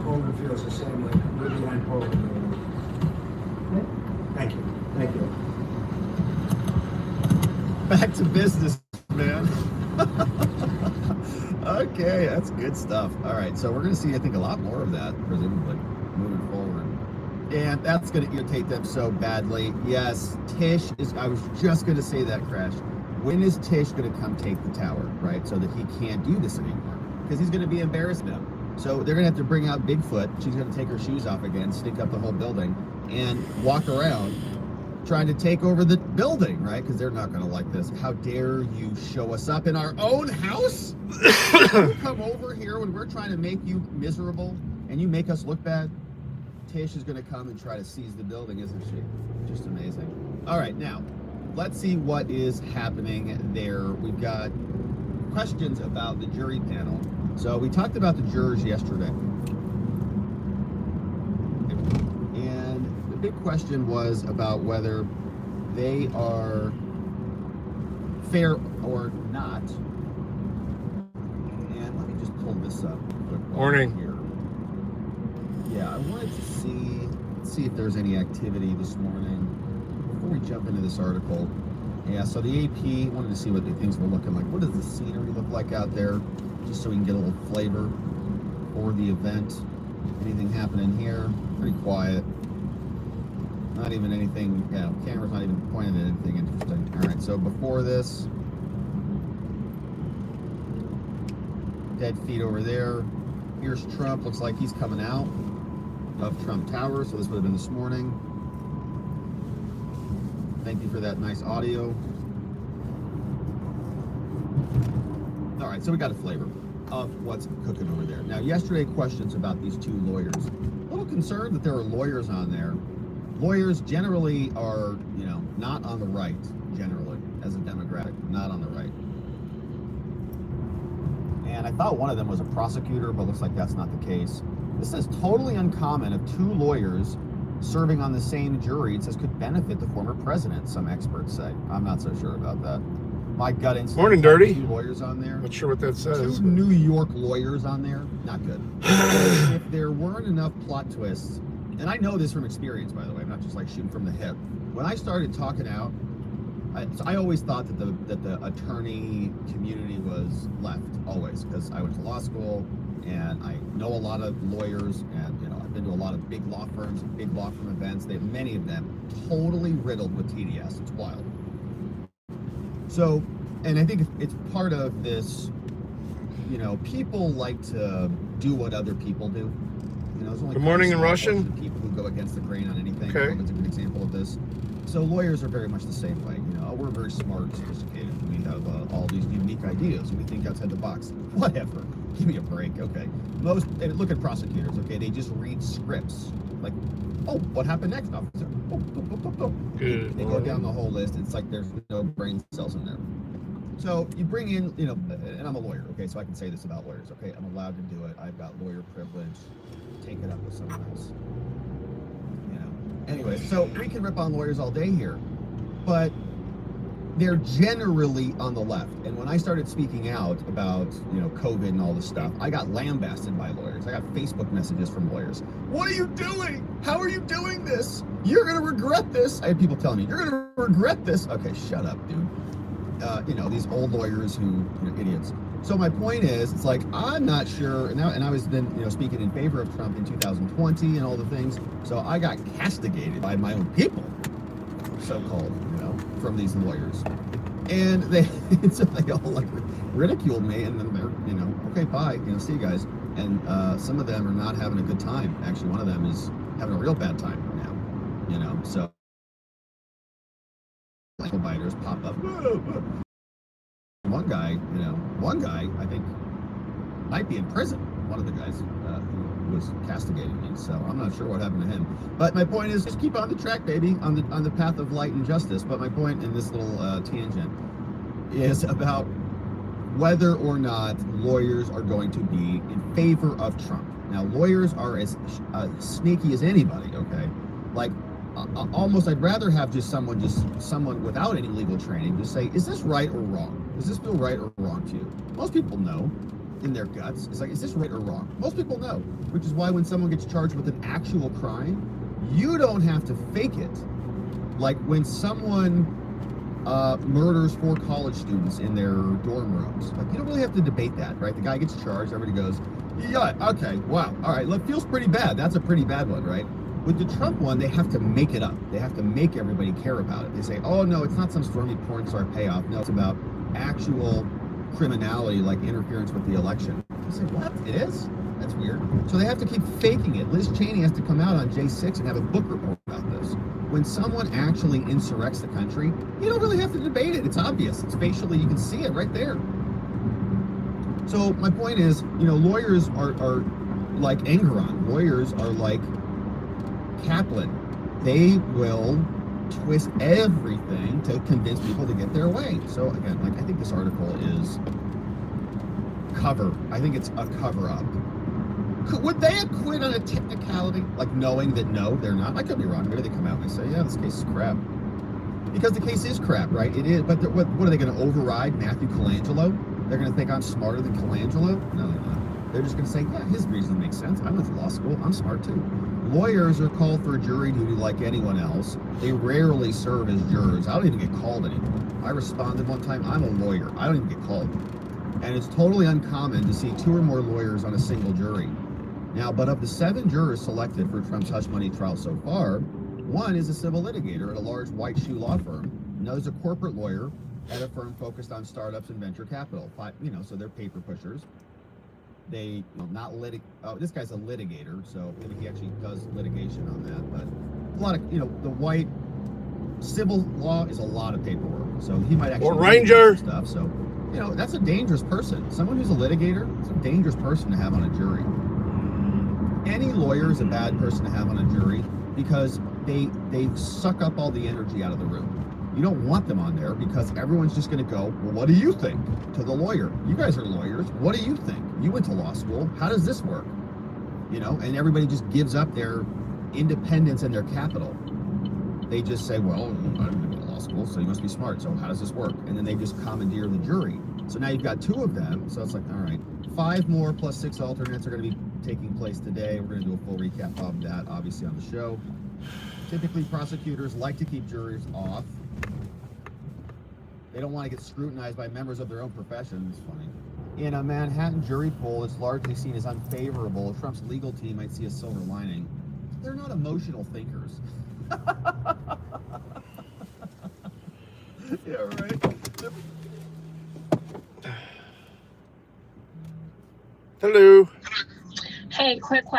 Poland feels the same way. We're behind Poland. Thank you. Thank you. Back to business, man. Okay, that's good stuff. All right, so we're going to see, I think, a lot more of that, presumably, moving forward. And that's going to irritate them so badly. Yes, Tish is, I was just going to say that, Crash. When is Tish going to come take the tower, right? So that he can't do this anymore. Because he's going to be embarrassed now. So they're going to have to bring out Bigfoot. She's going to take her shoes off again, stink up the whole building, and walk around trying to take over the building, right? Because they're not going to like this. How dare you show us up in our own house? You come over here when we're trying to make you miserable and you make us look bad? Tish is going to come and try to seize the building, isn't she? Just amazing. All right, now, let's see what is happening there. We've got questions about the jury panel. So we talked about the jurors yesterday. And the big question was about whether they are fair or not. And let me just pull this up quick. Morning. Here. Yeah, I wanted to see if there's any activity this morning before we jump into this article. Yeah, so the AP wanted to see what the things were looking like. What does the scenery look like out there? Just so we can get a little flavor for the event. Anything happening here? Pretty quiet. Not even anything, camera's not even pointing at anything interesting. All right, so before this, dead feet over there. Here's Trump. Looks like he's coming out of Trump Tower, so this would have been this morning. Thank you for that nice audio. All right, so we got a flavor of what's cooking over there. Now, yesterday, questions about these two lawyers. A little concerned that there are lawyers on there. Lawyers generally are, not on the right, generally, as a demographic, not on the right. And I thought one of them was a prosecutor, but looks like that's not the case. This is totally uncommon of two lawyers serving on the same jury. It says could benefit the former president, some experts say. I'm not so sure about that. My gut instinct. Morning, Dirty. Two lawyers on there. Not sure what that says. Two New York lawyers on there. Not good. If there weren't enough plot twists, and I know this from experience, by the way, I'm not just like shooting from the hip. When I started talking out, I always thought that the attorney community was left, always, because I went to law school and I know a lot of lawyers, and I've been to a lot of big law firms, big law firm events. They have many of them totally riddled with TDS. It's wild. So, and I think it's part of this, people like to do what other people do. There's only Good morning in Russian. People who go against the grain on anything. Okay. That's a good example of this. So lawyers are very much the same way. We're very smart and sophisticated. We have all these unique ideas. We think outside the box. Whatever. Give me a break. Okay. Look at prosecutors. Okay. They just read scripts. Like, oh, what happened next, officer? Good They go down the whole list. It's like there's no brain cells in there. So you bring in, and I'm a lawyer. Okay. So I can say this about lawyers. Okay. I'm allowed to do it. I've got lawyer privilege. Take it up with someone else. Anyway, so we can rip on lawyers all day here, but they're generally on the left. And when I started speaking out about, COVID and all this stuff, I got lambasted by lawyers. I got Facebook messages from lawyers. What are you doing? How are you doing this? You're going to regret this. I had people telling me, you're going to regret this. Okay, shut up, dude. These old lawyers who, idiots. So my point is, it's like, I'm not sure, and I was then, speaking in favor of Trump in 2020 and all the things, so I got castigated by my own people, so-called, from these lawyers. And so they all, ridiculed me, and then they're, okay, bye, see you guys. And some of them are not having a good time. Actually, one of them is having a real bad time now, so biters pop up. One guy, I think, might be in prison. One of the guys who was castigating me. So I'm not sure what happened to him. But my point is, just keep on the track, baby, on the path of light and justice. But my point in this little tangent is about whether or not lawyers are going to be in favor of Trump. Now, lawyers are as sneaky as anybody. Okay, almost, I'd rather have someone without any legal training just say, is this right or wrong? Does this feel right or wrong to you? Most people know. in their guts. It's like, is this right or wrong? Most people know, which is why when someone gets charged with an actual crime, you don't have to fake it. Like when someone murders 4 college students in their dorm rooms, like you don't really have to debate that, right? The guy gets charged, everybody goes, yeah, okay, wow, all right, look, feels pretty bad. That's a pretty bad one, right? With the Trump one, they have to make it up. They have to make everybody care about it. They say, oh no, it's not some stormy porn star payoff. No, it's about actual criminality, like interference with the election. I say, what? It is? That's weird. So they have to keep faking it. Liz Cheney has to come out on J6 and have a book report about this. When someone actually insurrects the country, you don't really have to debate it. It's obvious. It's facially, you can see it right there. So my point is, you know, lawyers are like Engeron. Lawyers are like Kaplan. They will twist everything to convince people to get their way. So again, like I think this article is I think it's a cover up. Would they acquit on a technicality, like knowing that no, they're not? I could be wrong. Maybe they come out and they say, yeah, this case is crap. Because the case is crap, right? It is. But what are they going to override Matthew Colangelo? They're going to think I'm smarter than Colangelo? No, they're not. They're just going to say, yeah, his reason makes sense. I went to law school. I'm smart too. Lawyers are called for jury duty like anyone else. They rarely serve as jurors. I don't even get called anymore. I responded one time, I'm a lawyer. I don't even get called. And it's totally uncommon to see 2 or more lawyers on a single jury. Now, but of the 7 jurors selected for Trump's hush money trial so far, 1 is a civil litigator at a large white shoe law firm. Another is a corporate lawyer at a firm focused on startups and venture capital. So they're paper pushers. They, this guy's a litigator, so maybe he actually does litigation on that. But a lot of, the white civil law is a lot of paperwork. So he might actually or Ranger stuff. So, that's a dangerous person. Someone who's a litigator, it's a dangerous person to have on a jury. Any lawyer is a bad person to have on a jury because they suck up all the energy out of the room. You don't want them on there because everyone's just going to go, well, what do you think? To the lawyer. You guys are lawyers. What do you think? You went to law school. How does this work? And everybody just gives up their independence and their capital. They just say, well, I didn't go to law school, so you must be smart. So how does this work? And then they just commandeer the jury. So now you've got 2 of them. So it's like, all right, 5 more plus 6 alternates are going to be taking place today. We're going to do a full recap of that, obviously, on the show. Typically, prosecutors like to keep jurors off. They don't want to get scrutinized by members of their own profession. It's funny. In a Manhattan jury poll, it's largely seen as unfavorable. Trump's legal team might see a silver lining. They're not emotional thinkers. Yeah, right. hello. Hey, quick question.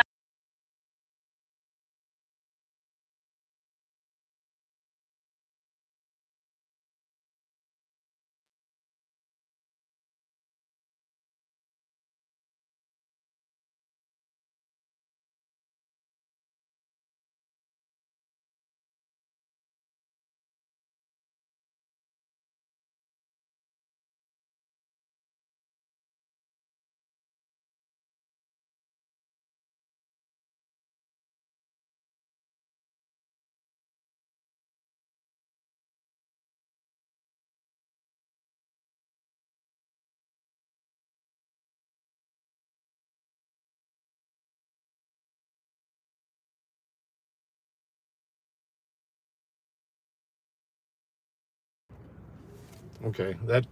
Okay, that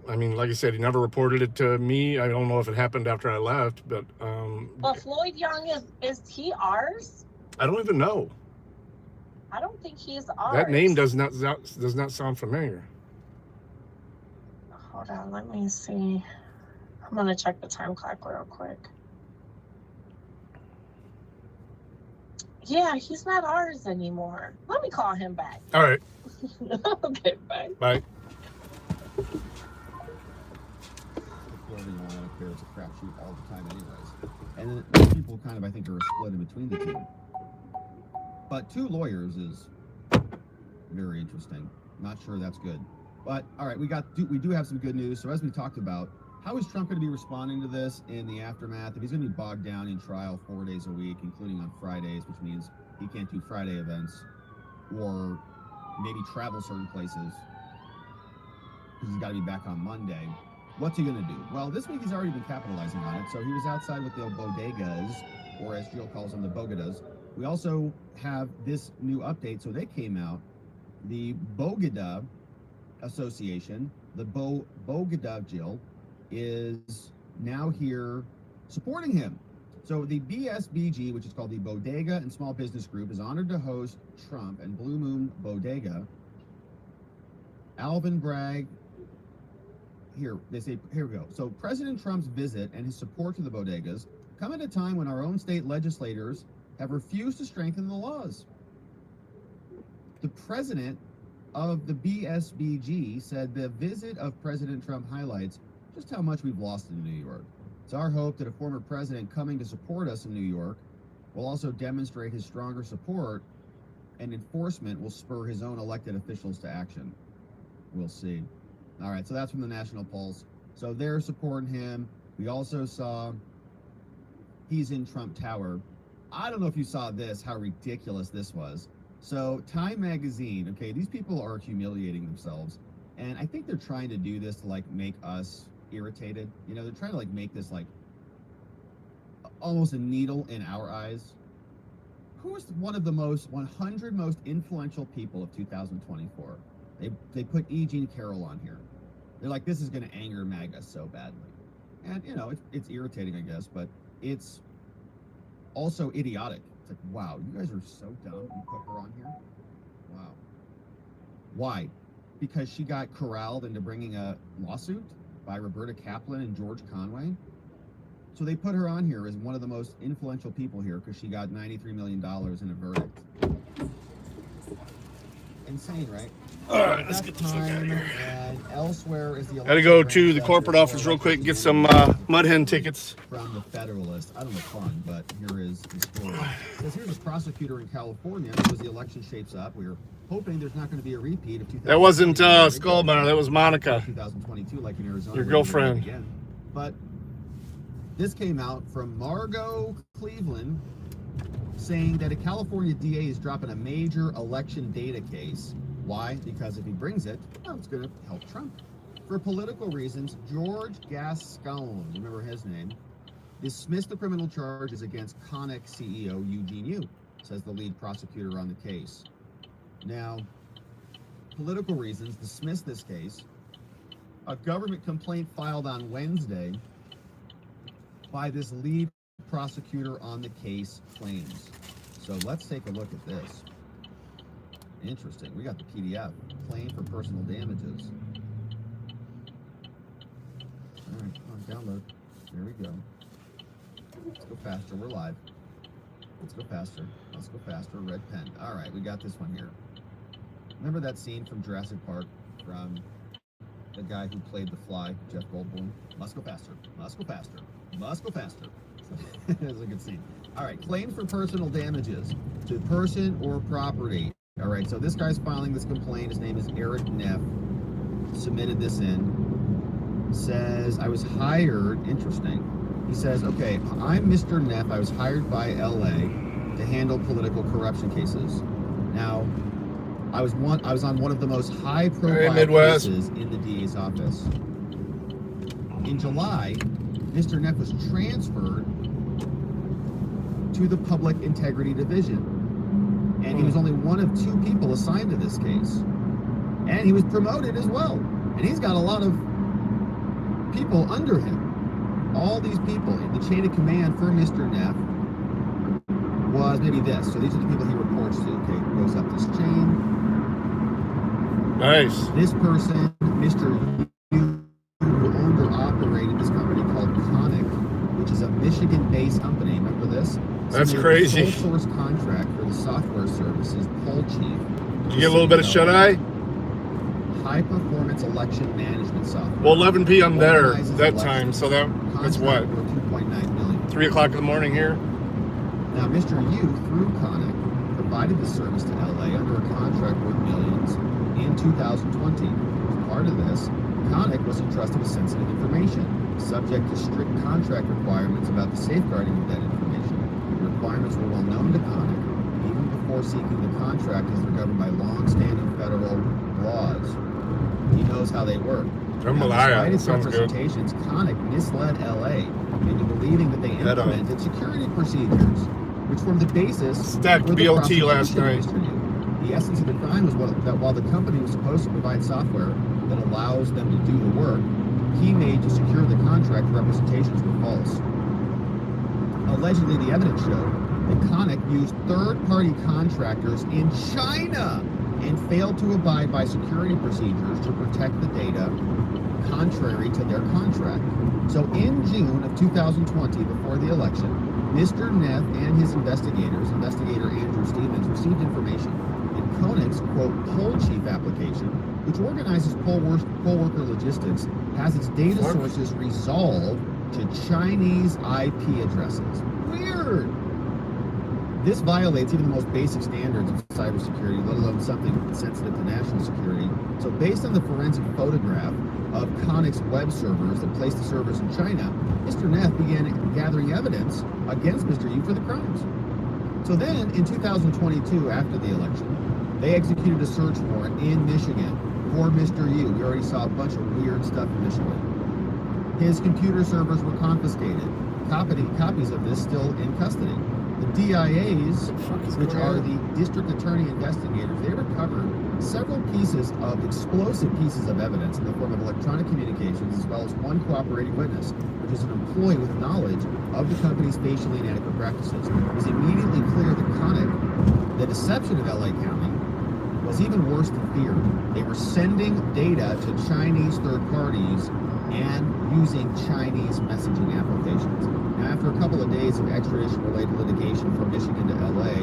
I mean, like I said, he never reported it to me. I don't know if it happened after I left, but Well, Floyd Young is he ours? I don't even know. I don't think he's ours. That name does not sound familiar. Hold on, let me see. I'm gonna check the time clock real quick. Yeah, he's not ours anymore. Let me call him back. All right. Okay, bye. Bye. It's a crapshoot all the time anyways. And then people kind of, I think, are split in between the 2. But 2 lawyers is very interesting. Not sure that's good. But, all right, we do have some good news. So as we talked about, how is Trump going to be responding to this in the aftermath? If he's going to be bogged down in trial 4 days a week, including on Fridays, which means he can't do Friday events, or maybe travel certain places, because he's got to be back on Monday. what's he going to do? Well, this week he's already been capitalizing on it. So he was outside with the bodegas, or as Jill calls them, the bodegas. We also have this new update. So they came out. The Bogota Association, the Bogota, Jill, is now here supporting him. So the BSBG, which is called the Bodega and Small Business Group, is honored to host Trump and Blue Moon Bodega. Alvin Bragg, here we go. So President Trump's visit and his support to the bodegas come at a time when our own state legislators have refused to strengthen the laws. The president of the BSBG said the visit of President Trump highlights just how much we've lost in New York. It's our hope that a former president coming to support us in New York will also demonstrate his stronger support, and enforcement will spur his own elected officials to action. We'll see. All right, so that's from the National Pulse. So they're supporting him. We also saw he's in Trump Tower. I don't know if you saw this, how ridiculous this was. So Time Magazine, okay, these people are humiliating themselves. And I think they're trying to do this to like make us irritated. You know, they're trying to like make this like almost a needle in our eyes. Who is one of the 100 most influential people of 2024? They put E. Jean Carroll on here. They're like, this is going to anger MAGA so badly. And, you know, it's irritating, I guess, but it's also idiotic. It's like, wow, you guys are so dumb. You put her on here? Wow. Why? Because she got corralled into bringing a lawsuit by Roberta Kaplan and George Conway. So they put her on here as one of the most influential people here because she got $93 million in a verdict. Insane, right? All right, let's get this fuck out of here. And elsewhere is the Gotta go to the corporate office real quick and get some mud hen tickets. From the Federalist. I don't know fun, but here is the story. It says here's a prosecutor in California as the election shapes up. We're hoping there's not going to be a repeat of 2020. That wasn't Skullmeyer, that was Monica. 2022, like in Arizona. Your girlfriend. Again. But this came out from Margot Cleveland saying that a California DA is dropping a major election data case. Why? Because if he brings it, well, it's going to help Trump. For political reasons, George Gascon, remember his name, dismissed the criminal charges against Connick CEO Eugene Yu, says the lead prosecutor on the case. Now, political reasons dismissed this case. A government complaint filed on Wednesday by this lead prosecutor on the case claims. So let's take a look at this. Interesting. We got the PDF. Claim for personal damages. All right, come on, download. There we go. Let's go faster. We're live. Let's go faster. Let's go faster. Red pen. All right, we got this one here. Remember that scene from Jurassic Park from the guy who played the Fly, Jeff Goldblum? Must go faster. Must go faster. Must go faster. It was a good scene. All right, claim for personal damages to person or property. All right, so this guy's filing this complaint. His name is Eric Neff. Submitted this in. Says, I was hired. Interesting. He says, okay, I'm Mr. Neff. I was hired by LA to handle political corruption cases. Now, I was on one of the most high-profile cases in the DA's office. In July, Mr. Neff was transferred to the Public Integrity Division. And he was only one of 2 people assigned to this case. And he was promoted as well. And he's got a lot of people under him. All these people, the chain of command for Mr. Neff was maybe this. So these are the people he reports to. Okay, goes up this chain. Nice. This person, Mr. Yu, who owned or operated this company called Connick, which is a Michigan-based company. Remember this? That's crazy. Sole source contract for the software services, Poll Chief. Did you get a little bit of shut-eye? High performance election management software. Well, 11 p.m. there that time, so that's what? 2.9 million. 3 o'clock in the morning here? Now, Mr. Yu, through Connick, provided the service to LA under a contract worth millions in 2020. As part of this, Connick was entrusted with sensitive information, subject to strict contract requirements about the safeguarding of that information. The requirements were well known to Connick, even before seeking the contract, as they're governed by long-standing federal laws. He knows how they work. Jambalaya, Despite its sounds good. representations, Connick misled LA into believing that they That, implemented security procedures, which formed the basis Stacked for the BLT last prosecution of night. Mr. Yu. The essence of the crime was that while the company was supposed to provide software that allows them to do the work, he made to secure the contract representations were false. Allegedly, the evidence showed that Connick used third-party contractors in China and failed to abide by security procedures to protect the data contrary to their contract. So in June of 2020, before the election, Mr. Neff and his investigators, investigator Andrew Stevens, received information that Connick's, quote, poll chief application, which organizes poll worker logistics, has its data sources resolved to Chinese IP addresses. Weird! This violates even the most basic standards of cybersecurity, let alone something sensitive to national security. So based on the forensic photograph of Connick's web servers that placed the servers in China, Mr. Neff began gathering evidence against Mr. Yu for the crimes. So then, in 2022, after the election, they executed a search warrant in Michigan for Mr. Yu. We already saw a bunch of weird stuff initially. His computer servers were confiscated. Copies of this still in custody. The DIAs, which are the district attorney investigators, they recovered several pieces of explosive pieces of evidence in the form of electronic communications, as well as one cooperating witness, which is an employee with knowledge of the company's facially inadequate practices. It was immediately clear that Connick, the deception of LA County, was even worse than feared. They were sending data to Chinese third parties and using Chinese messaging applications. Now, after a couple of days of extradition-related litigation from Michigan to LA,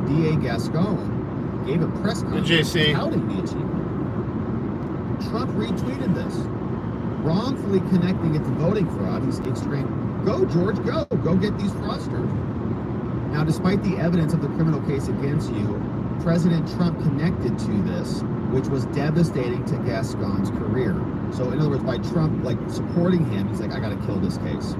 DA Gascon gave a press conference touting the achievement. Trump retweeted this, wrongfully connecting it to voting fraud. He's extreme. Go, George, go. Go get these fraudsters. Now, despite the evidence of the criminal case against you, President Trump connected to this, which was devastating to Gascon's career. So in other words, by Trump supporting him, he's like, I gotta kill this case.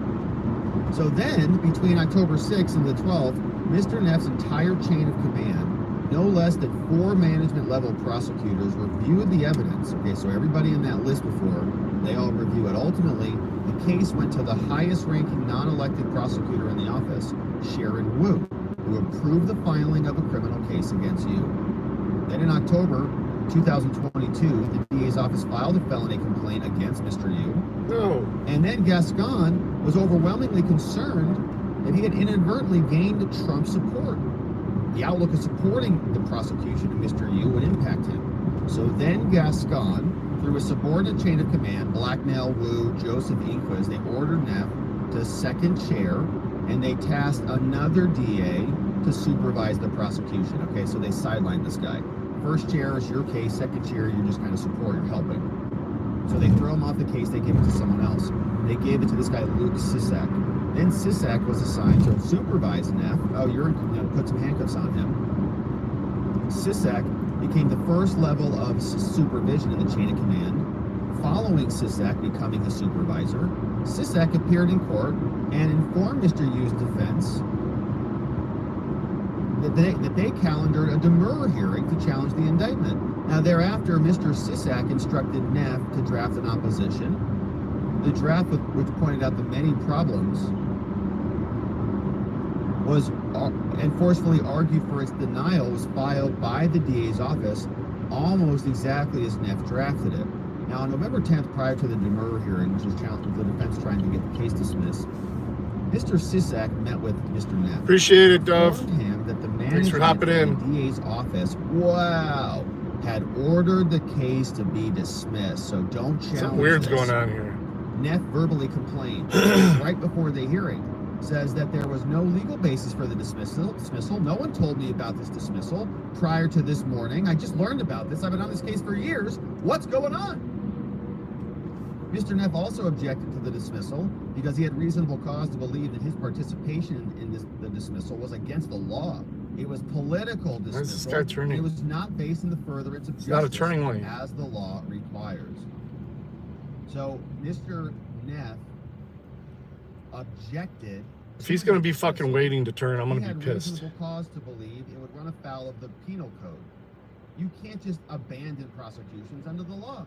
So then, between October 6th and the 12th, Mr. Neff's entire chain of command, no less than 4 management level prosecutors reviewed the evidence. Okay, so everybody in that list before, they all review it. Ultimately, the case went to the highest ranking non-elected prosecutor in the office, Sharon Wu, who approved the filing of a criminal case against you. Then in October 2022, the DA's office filed a felony complaint against Mr. Yu. No. And then Gascon was overwhelmingly concerned that he had inadvertently gained Trump's support. The outlook of supporting the prosecution of Mr. Yu would impact him. So then Gascon, through a subordinate chain of command, blackmailed Wu, Joseph Inquis, they ordered Neff to second chair, and they tasked another DA to supervise the prosecution. Okay, so they sidelined this guy. First chair is your case, second chair, you're just kind of support, you're helping. So they throw him off the case, they give it to someone else. They gave it to this guy, Luke Sisak. Then Sisak was assigned to supervise Neff. Oh, you're going to put some handcuffs on him. Sisak became the first level of supervision in the chain of command. Following Sisak becoming the supervisor, Sisak appeared in court and informed Mr. Yu's defense that they calendared a demurrer hearing to challenge the indictment. Now, thereafter, Mr. Sisak instructed Neff to draft an opposition. The draft, which pointed out the many problems, was and forcefully argued for its denial, was filed by the DA's office almost exactly as Neff drafted it. Now, on November 10th, prior to the demurrer hearing, which was challenged with the defense trying to get the case dismissed, Mr. Sisak met with Mr. Neff. Appreciate it, Dove. Him that the Thanks for hopping in. of the DA's office, had ordered the case to be dismissed. So don't challenge Something weird's this. going on here. Neff verbally complained right before the hearing. Says that there was no legal basis for the dismissal. No one told me about this dismissal prior to this morning. I just learned about this. I've been on this case for years. What's going on? Mr. Neff also objected to the dismissal because he had reasonable cause to believe that his participation in the dismissal was against the law. It was political dismissal. Where's this guy turning? It was not based in the furtherance of It's not a justice turning lane. as the law requires. So Mr. Neff objected. If he's going to be fucking waiting to turn, I'm going to be He had pissed. reasonable cause to believe it would run afoul of the penal code. You can't just abandon prosecutions under the law.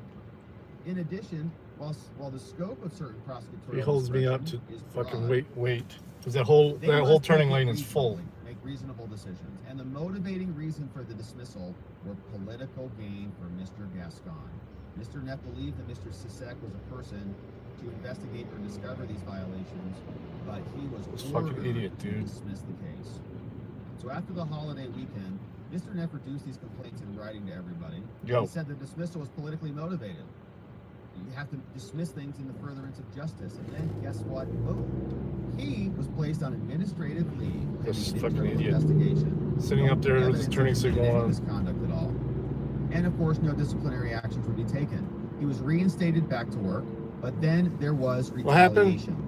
In addition, while the scope of certain prosecutorial He holds me up to discretion is fucking broad, wait. Because that whole turning lane is full. Make reasonable decisions. And the motivating reason for the dismissal were political gain for Mr. Gascon. Mr. Neff believed that Mr. Sisek was a person to investigate or discover these violations, but he was This fucking ordered idiot, to dude. dismiss the case. So after the holiday weekend, Mr. Neff reduced these complaints in writing to everybody. Yo. He said the dismissal was politically motivated. You have to dismiss things in the furtherance of justice. And then guess what? Boom. He was placed on administrative leave. This pending fucking internal idiot. investigation. Sitting up there with his Evidence turning of signal any on. misconduct at all. And of course, no disciplinary actions would be taken. He was reinstated back to work, but then there was What happened? retaliation.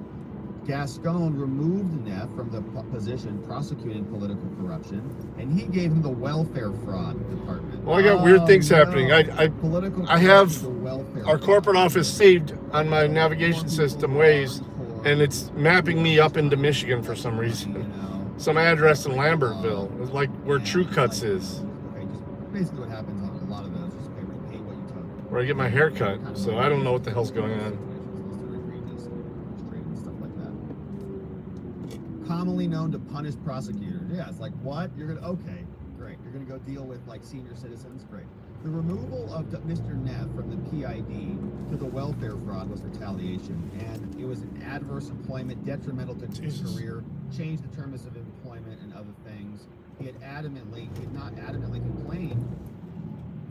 Gascon removed Neff from the position prosecuting political corruption, and he gave him the welfare fraud department. Well, I got weird things happening. Political I have corruption, the welfare our fraud. corporate office saved on my navigation system Waze, and it's mapping me up into Michigan for some reason. Some address in Lambertville. It's like where True Cuts is, Okay, just basically what happens on a lot of those is okay, repay what you took. where I get my hair cut. So I don't know what the hell's going on. Commonly known to punish prosecutors. Yeah, it's like, what? You're gonna, okay, great. You're gonna go deal with like senior citizens? Great. The removal of Mr. Neff from the PID to the welfare fraud was retaliation, and it was an adverse employment detrimental to his career, changed the terms of employment and other things. He had not adamantly complained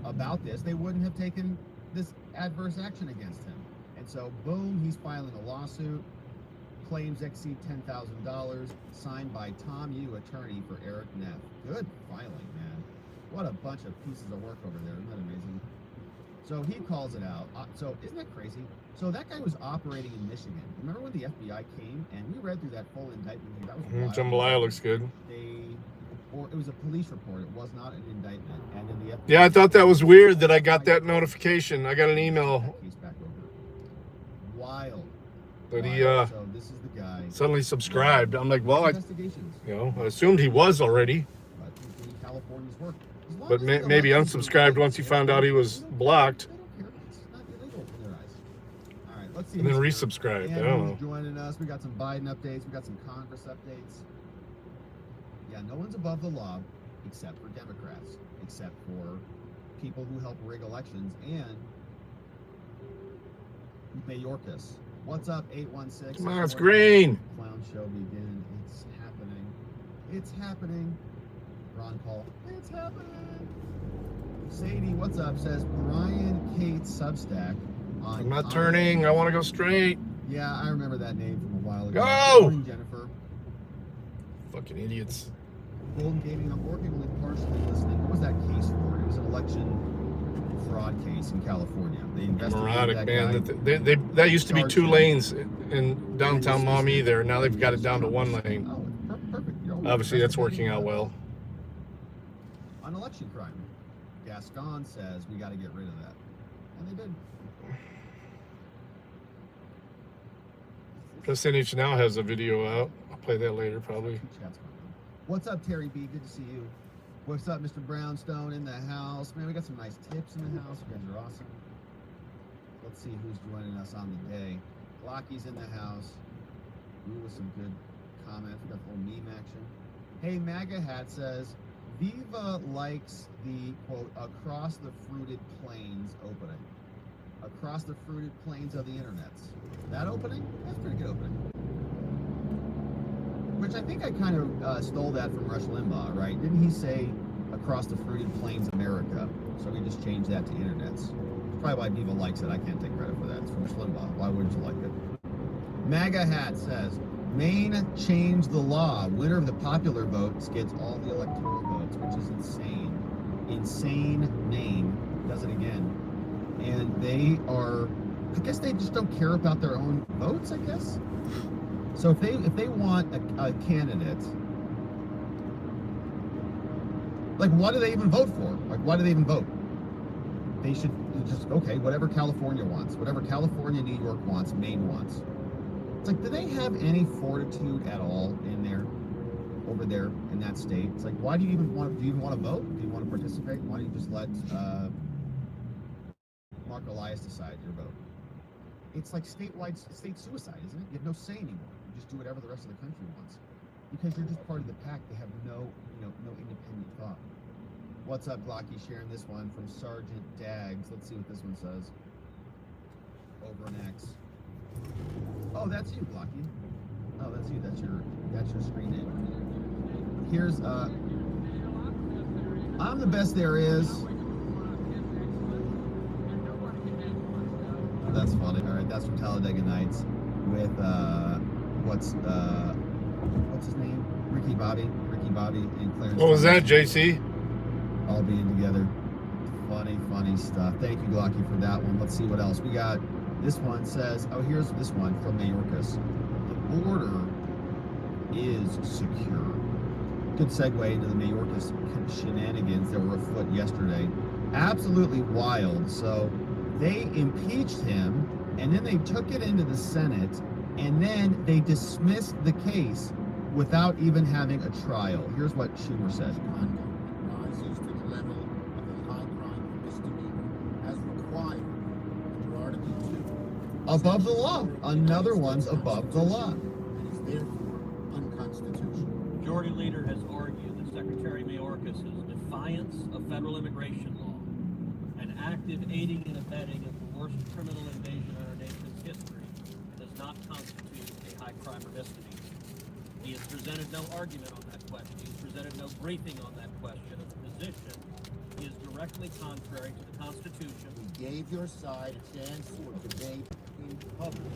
about this, they wouldn't have taken this adverse action against him. And so, boom, he's filing a lawsuit. Claims exceed $10,000, signed by Tom Yu, attorney for Eric Neff. Good filing, man. What a bunch of pieces of work over there. Isn't that amazing? So he calls it out. So isn't that crazy? So that guy was operating in Michigan. Remember when the FBI came and we read through that full indictment? That was wild. Jambalaya looks good. Or it was a police report. It was not an indictment. And then the FBI. Yeah, I thought that was weird that I got that notification. I got an email Case back over. Wild. that he So this is the guy. suddenly subscribed. I'm like, well, I Investigations. assumed he was already, But California's work. As long but as the maybe elections are unsubscribed legal, once he found out he was blocked, They don't care. It's not illegal in their eyes. All right, let's see. and then who's here. resubscribed. I And don't who's know. joining us? We got some Biden updates. We got some Congress updates. Yeah, no one's above the law except for Democrats, except for people who help rig elections and Mayorkas. What's up, 816? Come on, it's green. Clown show begin. It's happening. It's happening. Ron Paul. It's happening. Sadie, what's up? Says Brian Cates Substack. On I'm not turning. I want to go straight. Yeah, I remember that name from a while ago. Go! Good morning, Jennifer. Fucking idiots. Golden Gaming. I'm working with partially listening. What was that case for? It was an election fraud case in California. They investigated Neurotic, that man. guy. That used to be 2 Charged him. lanes in downtown Maumee there. Now they've got it down to 1 lane. Oh, perfect. Obviously, that's working out well. On election crime, Gascon says we got to get rid of that, and they did. SNH now has a video out. I'll play that later, probably. What's up, Terry B? Good to see you. What's up, Mr. Brownstone in the house? Man, we got some nice tips in the house. You guys are awesome. Let's see who's joining us on the day. Glocky's in the house. Ooh, with some good comments. We got the little meme action. Hey, MAGA Hat says, Viva likes the, quote, across the fruited plains opening. Across the fruited plains of the internets. That opening? That's a pretty good opening. Which I think I kind of stole that from Rush Limbaugh, right? Didn't he say across the fruited plains America? So we just changed that to internets. Probably why Viva likes it. I can't take credit for that. It's from Rush Limbaugh. Why wouldn't you like it? MAGA Hat says, Maine changed the law. Winner of the popular votes gets all the electoral votes, which is insane. Insane. Maine does it again. And they are, I guess they just don't care about their own votes, I guess. So if they want a candidate, like what do they even vote for? Like why do they even vote? They should just, okay, whatever California wants, whatever California, New York wants, Maine wants. It's like, do they have any fortitude at all in there, over there in that state? It's like, why do you even want to vote? Do you want to participate? Why don't you just let Marco Elias decide your vote. It's like statewide state suicide, isn't it? You have no say anymore. You just do whatever the rest of the country wants. Because you're just part of the pack. They have no independent thought. What's up, Glocky? Sharing this one from Sergeant Dags. Let's see what this one says. Over an X. Oh, that's you, Glocky. Oh, that's you. That's your screen name. Here's I'm the best there is. Oh, that's funny. All right, that's from Talladega Nights with what's his name? Ricky Bobby, and Clarence. What was that, Thomas. JC? All being together. Funny stuff. Thank you, Glocky, for that one. Let's see what else we got. This one says, oh, here's this one from Mayorkas. The border is secure. Good segue into the Mayorkas shenanigans that were afoot yesterday. Absolutely wild. So they impeached him, and then they took it into the Senate, and then they dismissed the case without even having a trial. Here's what Schumer said. Rises to the level of a high crime misdemeanor as required under Article 2. Above the law. Another one's above the law. And is therefore unconstitutional. Majority Leader has argued that Secretary Mayorkas' defiance of federal immigration law and active aiding and abetting of the worst criminal invasion in our nation's history does not constitute a high crime or misdemeanor. He has presented no argument on that question. He has presented no briefing on that question. And the position is directly contrary to the Constitution. We gave your side a chance for debate in public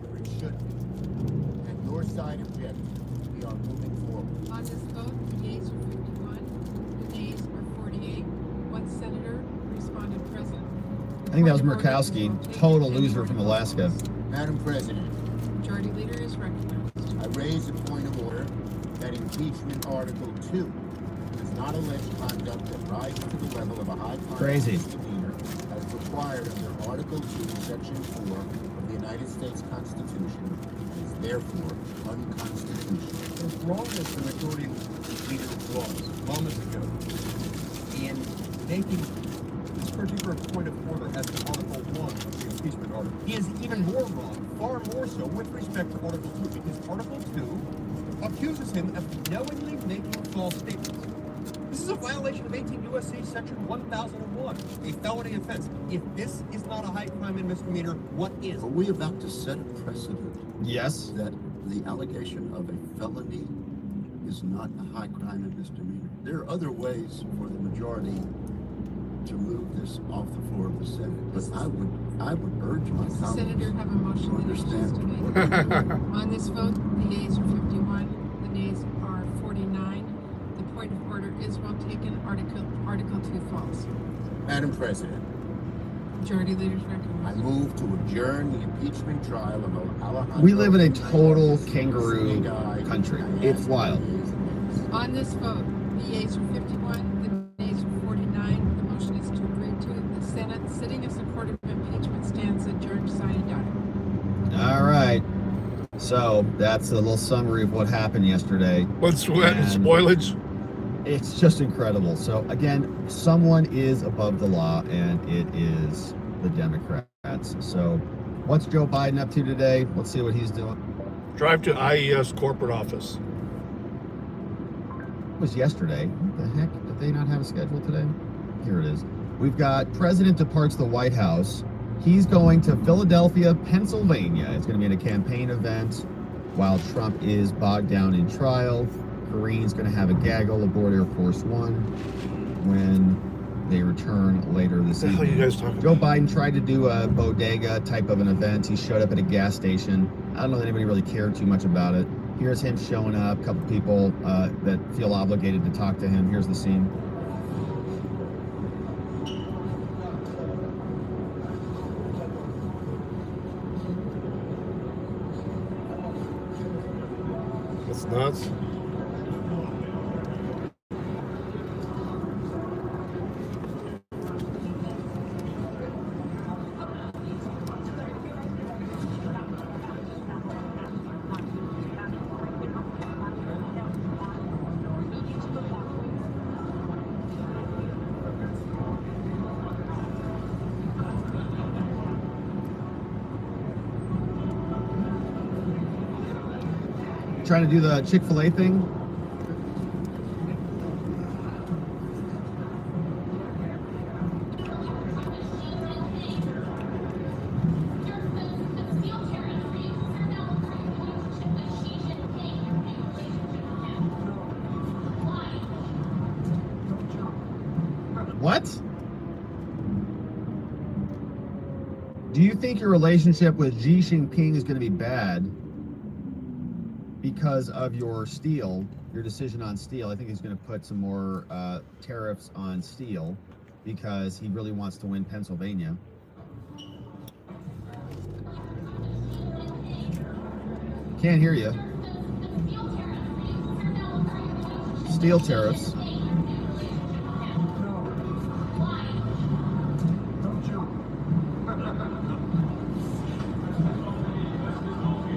where it should be. And your side objected. We are moving forward. On this vote, the yeas are 51, the nays are 48. One senator responded present. I think that was Murkowski, total loser from Alaska. Madam President, Majority Leader is recognized. I raise a point of order that impeachment Article 2 does not allege conduct that rises to the level of a high crime Crazy. misdemeanor as required under Article 2, Section 4 of the United States Constitution and is therefore unconstitutional. As long as the majority leader was moments ago in making this particular point of order as to Article 1 of the impeachment article, he is even more wrong, far more so with respect to Article 2, because Article 2 accuses him of knowingly making false statements. This is a violation of 18 U.S.C. Section 1001, a felony offense. If this is not a high crime and misdemeanor, what is? Are we about to set a precedent Yes. that the allegation of a felony is not a high crime and misdemeanor? There are other ways for the majority to move this off the floor of the Senate, but I would urge my Does the colleagues senator have a motion to that he wishes understand to make? what they're doing. On this vote, the yeas are 51, the nays are 49. The point of order is well taken. Article 2 falls. Madam President, Majority Leader is I recognized. move to adjourn the impeachment trial of Alejandro. We live in a total Mayorkas, kangaroo Senegal, country. Diana It's wild. On this vote, the yeas are 51, the nays are 49. The motion is to agree to. The Senate, sitting in support of impeachment, stands adjourned, signed, done. All right. So that's a little summary of what happened yesterday. What's what? And- Spoilage? It's just incredible. So again, someone is above the law, and it is the Democrats. So what's Joe Biden up to today? Let's see what he's doing. Drive to IES corporate office. It was yesterday. What the heck? Did they not have a schedule today? Here it is. We've got President departs the White House. He's going to Philadelphia, Pennsylvania. It's going to be at a campaign event while Trump is bogged down in trial. Kareem's going to have a gaggle aboard Air Force One when they return later this What the hell are evening. you guys talking Joe about? Biden tried to do a bodega type of an event. He showed up at a gas station. I don't know that anybody really cared too much about it. Here's him showing up, a couple people that feel obligated to talk to him. Here's the scene. That's nuts. Trying to do the Chick-fil-A thing. What? Do you think your relationship with Xi Jinping is going to be bad because of your steel, your decision on steel? I think he's going to put some more tariffs on steel because he really wants to win Pennsylvania. Can't hear you. Steel tariffs.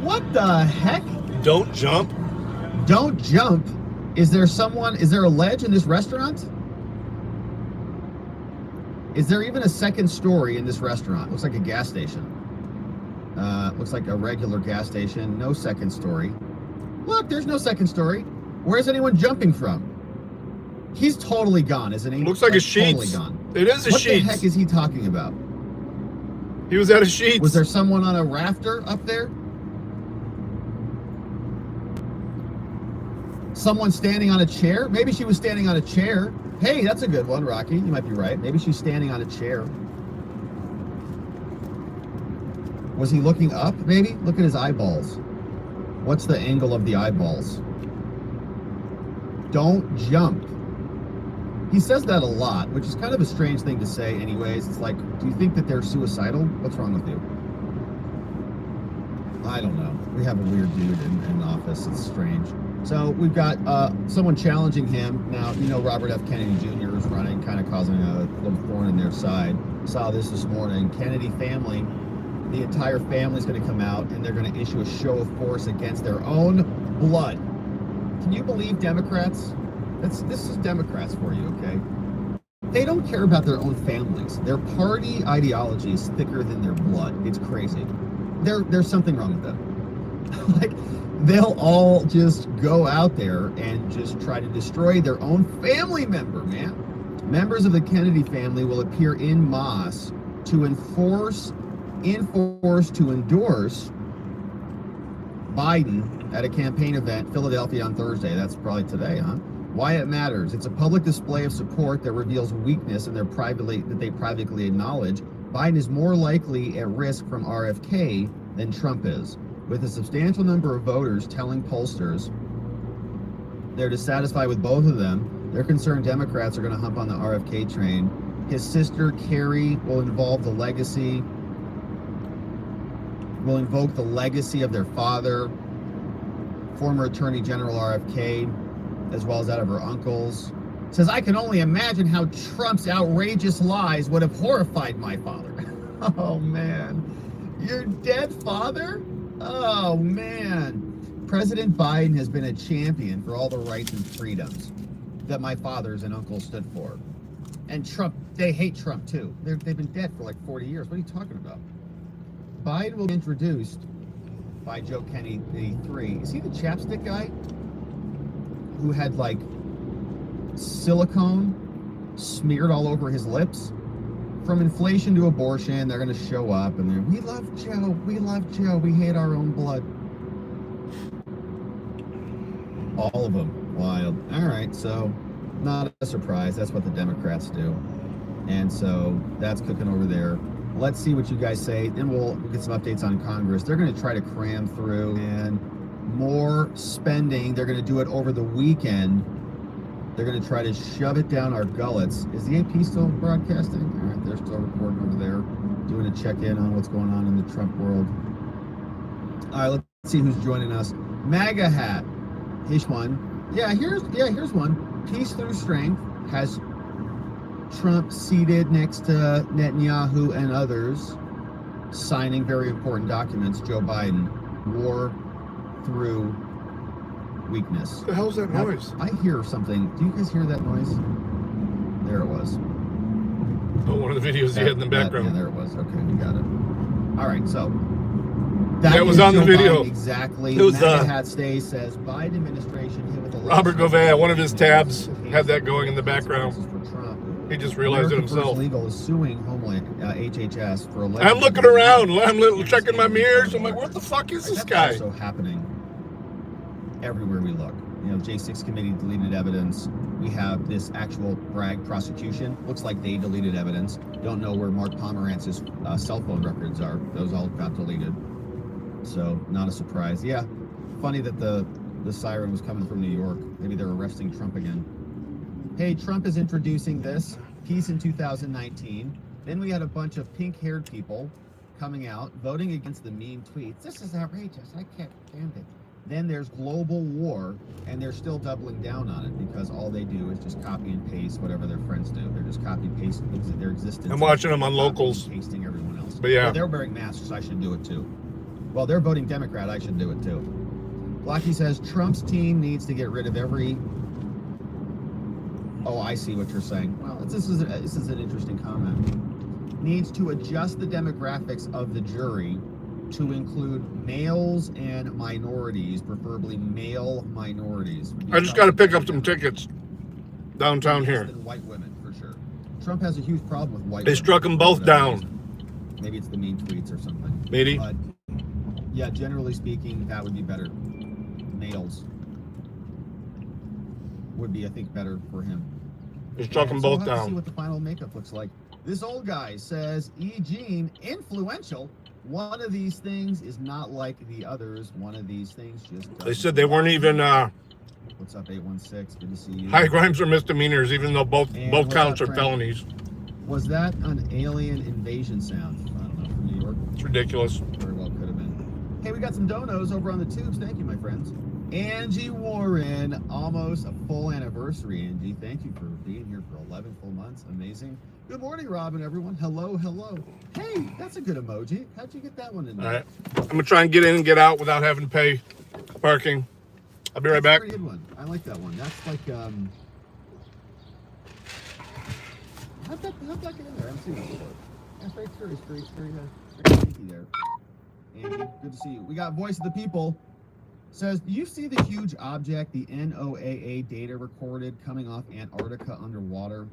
What the heck? Don't jump. Don't jump. Is there a ledge in this restaurant? Is there even a second story in this restaurant? Looks like a gas station. Looks like a regular gas station. No second story. Look, there's no second story. Where's anyone jumping from? He's totally gone, isn't he? Looks like a Sheetz. Totally gone. It is a Sheetz. What the heck is he talking about? He was at a Sheetz. Was there someone on a rafter up there? Someone standing on a chair? Maybe she was standing on a chair. Hey, that's a good one, Rocky. You might be right. Maybe she's standing on a chair. Was he looking up, maybe? Look at his eyeballs. What's the angle of the eyeballs? Don't jump. He says that a lot, which is kind of a strange thing to say anyways. It's like, do you think that they're suicidal? What's wrong with you? I don't know. We have a weird dude in the office. It's strange. So we've got someone challenging him. Now, you know, Robert F. Kennedy Jr. is running, kind of causing a little thorn in their side. Saw this morning. Kennedy family, the entire family is going to come out and they're going to issue a show of force against their own blood. Can you believe Democrats? This is Democrats for you, okay? They don't care about their own families. Their party ideology is thicker than their blood. It's crazy. There's something wrong with them. Like, they'll all just go out there and just try to destroy their own family member, man. Members of the Kennedy family will appear en masse to endorse Biden at a campaign event, Philadelphia on Thursday. That's probably today, huh? Why it matters. It's a public display of support that reveals weakness and they privately acknowledge. Biden is more likely at risk from RFK than Trump is, with a substantial number of voters telling pollsters they're dissatisfied with both of them. They're concerned Democrats are going to hump on the RFK train. His sister, Carrie, will invoke the legacy of their father, former Attorney General RFK, as well as that of her uncles. Says, I can only imagine how Trump's outrageous lies would have horrified my father. Oh, man. Your dead father? Oh, man. President Biden has been a champion for all the rights and freedoms that my fathers and uncles stood for. And Trump, they hate Trump, too. They've been dead for like 40 years. What are you talking about? Biden will be introduced by Joe Kennedy III. Is he the chapstick guy who had like silicone smeared all over his lips? From inflation to abortion, they're going to show up and they're, we love Joe, we hate our own blood. All of them. Wild. All right, so not a surprise. That's what the Democrats do. And so that's cooking over there. Let's see what you guys say. Then we'll get some updates on Congress. They're going to try to cram through and more spending. They're going to do it over the weekend. They're going to try to shove it down our gullets. Is the AP still broadcasting? All right, they're still recording over there, doing a check-in on what's going on in the Trump world. All right, let's see who's joining us. MAGA hat. Here's one. Here's one. Peace through strength has Trump seated next to Netanyahu and others, signing very important documents. Joe Biden, war through weakness. What the hell's that noise? I hear something. Do you guys hear that noise? There it was. Oh, one of the videos you had in the background. Yeah, there it was. Okay, we got it. All right, so That was is on the Joe video. Biden, exactly. It was, MAGA Hat Stay says Biden administration hit with a Robert Gouveia, one of his tabs, had that going in the background. For Trump. He just realized it America First himself. Legal is suing Homeland HHS for alleged. I'm looking around. I'm checking my mirrors. I'm like, what the fuck is this That's guy? also happening everywhere we look. You know, J6 committee deleted evidence. We have this actual Bragg prosecution. Looks like they deleted evidence. Don't know where Mark Pomerantz's cell phone records are. Those all got deleted. So not a surprise. Yeah, funny that the siren was coming from New York. Maybe they're arresting Trump again. Hey, Trump is introducing this peace in 2019. Then we had a bunch of pink-haired people coming out voting against the mean tweets. This is outrageous. I can't stand it. Then there's global war, and they're still doubling down on it because all they do is just copy and paste whatever their friends do. They're just copy and paste their existence. I'm watching them on locals. Pasting everyone else. But yeah. Well, they're wearing masks. I should do it too. Well, they're voting Democrat. I should do it too. Blocky says Trump's team needs to get rid of every. Oh, I see what you're saying. Well, this is an interesting comment. Needs to adjust the demographics of the jury to include males and minorities, preferably male minorities. I just got to pick up some tickets downtown here. Than white women, for sure. Trump has a huge problem with white They women. struck them both down. Maybe it's the mean tweets or something. Maybe. But yeah, generally speaking, that would be better. Males would be, I think, better for him. They struck them both we'll have to see down. what the final makeup looks like. This old guy says, Gene, influential. One of these things is not like the others. One of these things just doesn't. They said they weren't even What's up, 816? Good to see you. high crimes or misdemeanors, even though both what's counts up, are Frank? felonies. Was that an alien invasion sound? I don't know, from New York. It's ridiculous. Very well could have been. Hey, we got some donos over on the tubes. Thank you, my friends. Angie Warren, almost a full anniversary, Angie. Thank you for being here for 11 full months. Amazing. Good morning, Robin, everyone. Hello, hello. Hey, that's a good emoji. How'd you get that one in there? All right. I'm going to try and get in and get out without having to pay parking. I'll be right back. That's a pretty good one. I like that one. That's like, how'd that get in there? I haven't seen that before. That's very curious, very sneaky there. Angie, good to see you. We got Voice of the People. Says, do you see the huge object, the NOAA data recorded coming off Antarctica underwater?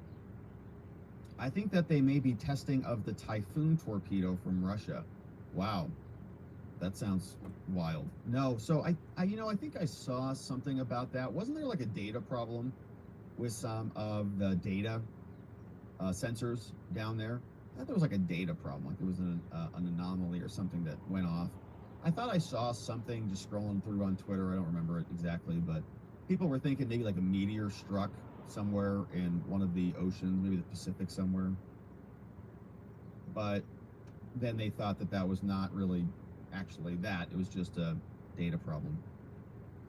I think that they may be testing of the Typhoon torpedo from Russia. Wow. That sounds wild. No, so I think I saw something about that. Wasn't there like a data problem with some of the data sensors down there? I thought there was like a data problem, like there was an anomaly or something that went off. I thought I saw something just scrolling through on Twitter. I don't remember it exactly, but people were thinking maybe like a meteor struck somewhere in one of the oceans, maybe the Pacific somewhere. But then they thought that that was not really actually that. It was just a data problem.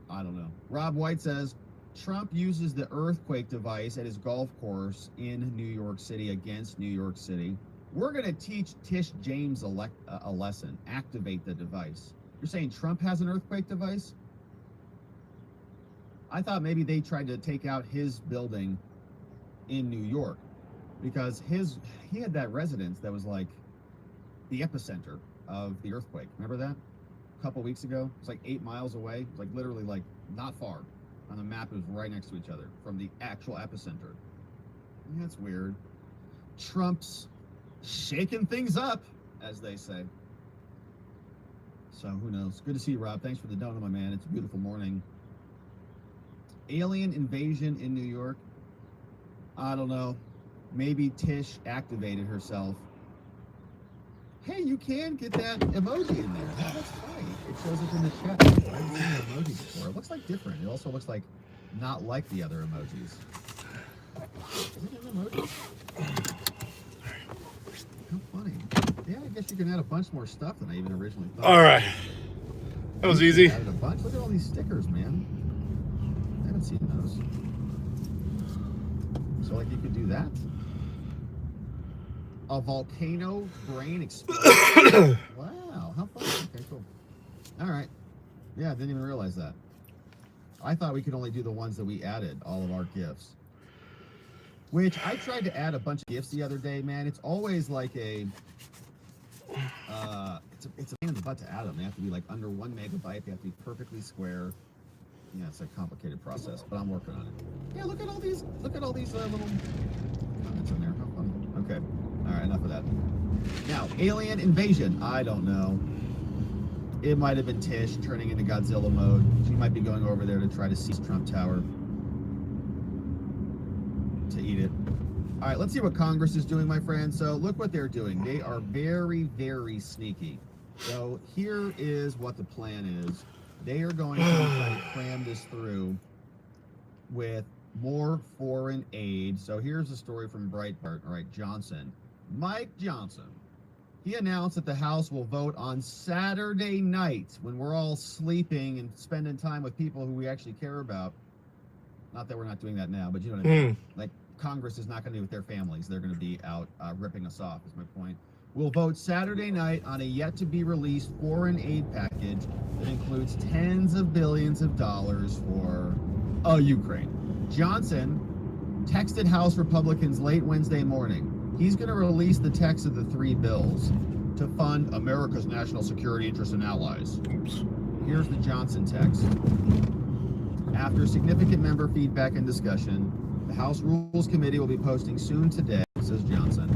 I don't know. Rob White says, Trump uses the earthquake device at his golf course in New York City against New York City. We're going to teach Tish James a lesson. Activate the device. You're saying Trump has an earthquake device? I thought maybe they tried to take out his building in New York because he had that residence that was like the epicenter of the earthquake. Remember that? A couple weeks ago? It's like 8 miles away. It was like literally like not far. On the map, it was right next to each other from the actual epicenter. That's weird. Trump's shaking things up, as they say. So who knows? Good to see you, Rob. Thanks for the donut, my man. It's a beautiful morning. Alien invasion in New York. I don't know. Maybe Tish activated herself. Hey, you can get that emoji in there. Oh, that's funny. It shows up in the chat. I haven't seen that emoji before. It looks like different. It also looks like not like the other emojis. Is it an emoji? How funny. Yeah, I guess you can add a bunch more stuff than I even originally thought. All right. That was easy. Added a bunch. Look at all these stickers, man. I haven't seen those. So, like, you could do that. A volcano brain explosion. Wow, how fun. Okay, cool. All right. Yeah, I didn't even realize that. I thought we could only do the ones that we added, all of our gifts. Which I tried to add a bunch of gifts the other day, man. It's always like a it's a pain in the butt to add them. They have to be like under 1 megabyte. They have to be perfectly square. Yeah, it's a complicated process, but I'm working on it. Yeah, look at all these little comments in there. How funny. Okay, all right, enough of that. Now, alien invasion. I don't know. It might have been Tish turning into Godzilla mode. She might be going over there to try to seize Trump Tower to eat it. All right, let's see what Congress is doing, my friend. So look what they're doing. They are very, very sneaky. So here is what the plan is. They are going to try to cram this through with more foreign aid. So here's a story from Breitbart. All right, Johnson. Mike Johnson. He announced that the House will vote on Saturday night when we're all sleeping and spending time with people who we actually care about. Not that we're not doing that now, but you know what I mean. Like, Congress is not going to be with their families. They're going to be out ripping us off, is my point. We'll vote Saturday night on a yet-to-be-released foreign aid package that includes tens of billions of dollars for Ukraine. Johnson texted House Republicans late Wednesday morning. He's going to release the text of the 3 bills to fund America's national security interests and allies. Here's the Johnson text. After significant member feedback and discussion, the House Rules Committee will be posting soon today, says Johnson,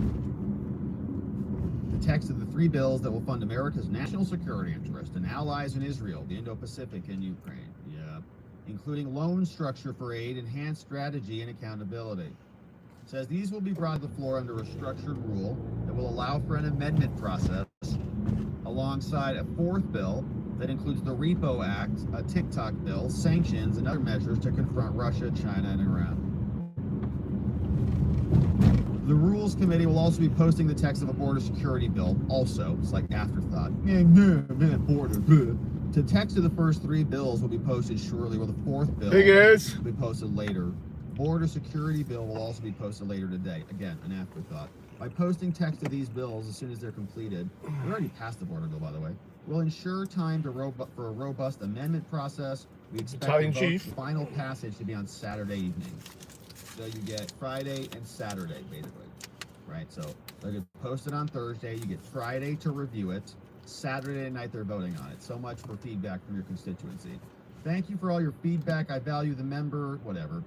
the text of the 3 bills that will fund America's national security interest and allies in Israel, the Indo-Pacific, and Ukraine. Yeah. Including loan structure for aid, enhanced strategy, and accountability. It says these will be brought to the floor under a structured rule that will allow for an amendment process alongside a 4th bill that includes the Repo Act, a TikTok bill, sanctions, and other measures to confront Russia, China, and Iran. The Rules Committee will also be posting the text of a border security bill, also, it's like afterthought. Border. The text of the first 3 bills will be posted shortly, while the 4th bill will be posted later. Border security bill will also be posted later today. Again, an afterthought. By posting text of these bills as soon as they're completed, we already passed the border bill, by the way, will ensure time for a robust amendment process. We expect the final passage to be on Saturday evening. So you get Friday and Saturday, basically, right? So they'll get posted on Thursday. You get Friday to review it. Saturday night, they're voting on it. So much for feedback from your constituency. Thank you for all your feedback. I value the member, whatever,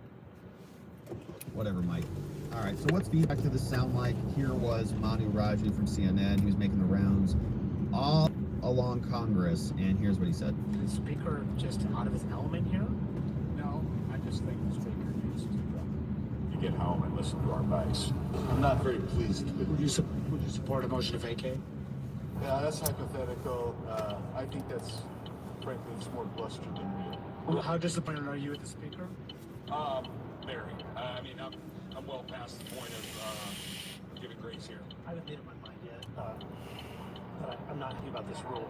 Mike. All right, so what's feedback to this sound like? Here was Manu Raju from CNN. He was making the rounds all along Congress, and here's what he said. Is the speaker just out of his element here? No, I just think the speaker needs to get home and listen to our advice. I'm not very pleased with Would you support a motion to vacate? Yeah, that's hypothetical. I think that's, frankly, it's more bluster than real. How disappointed are you with the speaker? Very. I mean, I'm well past the point of giving grace here. I haven't made up my mind yet. But I'm not happy about this rule.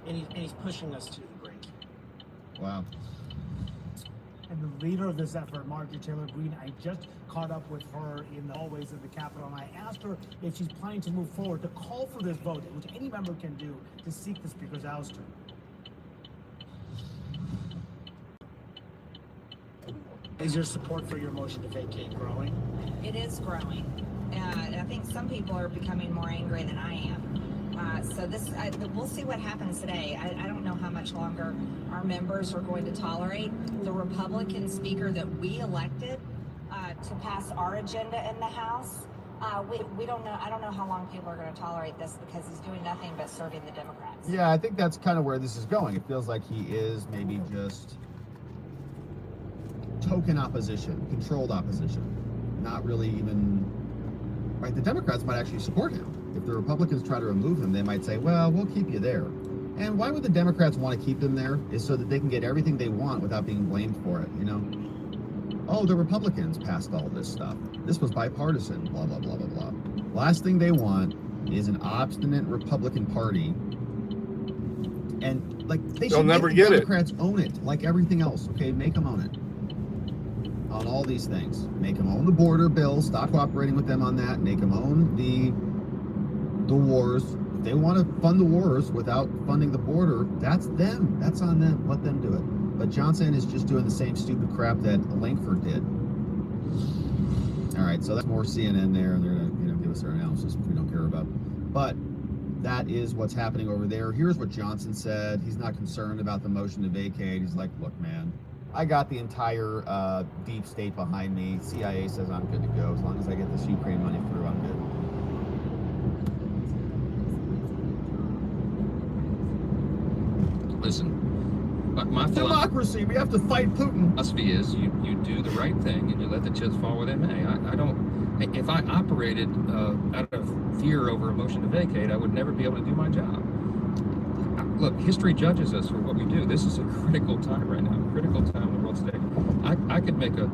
And he's pushing us to the brink. Wow. And the leader of this effort, Marjorie Taylor Greene, I just caught up with her in the hallways of the Capitol, and I asked her if she's planning to move forward to call for this vote, which any member can do, to seek the Speaker's ouster. Is your support for your motion to vacate growing? It is growing. I think some people are becoming more angry than I am. So we'll see what happens today. I don't know how much longer our members are going to tolerate the Republican speaker that we elected to pass our agenda in the House. We don't know. I don't know how long people are going to tolerate this because he's doing nothing but serving the Democrats. Yeah, I think that's kind of where this is going. It feels like he is maybe just token opposition, controlled opposition, not really even, right? The Democrats might actually support him. If the Republicans try to remove him, they might say, well, we'll keep you there. And why would the Democrats want to keep him there? Is so that they can get everything they want without being blamed for it, you know? Oh, the Republicans passed all this stuff. This was bipartisan, blah, blah, blah, blah, blah. Last thing they want is an obstinate Republican Party. And, like, they should make the Democrats own it, like everything else, okay? Make them own it. On all these things. Make them own the border bill, stop cooperating with them on that, make them own the wars. If they want to fund the wars without funding the border, that's them. That's on them. Let them do it. But Johnson is just doing the same stupid crap that Langford did. All right, so that's more CNN there, and they're going to give us their analysis, which we don't care about. But that is what's happening over there. Here's what Johnson said. He's not concerned about the motion to vacate. He's like, look, man, I got the entire deep state behind me. CIA says I'm good to go. As long as I get this Ukraine money through, I'm good. Listen, my democracy, we have to fight Putin. philosophy is you do the right thing and you let the chips fall where they may. I don't, if I operated out of fear over a motion to vacate, I would never be able to do my job. Look, history judges us for what we do. This is a critical time right now, critical time in the world today. I could make a,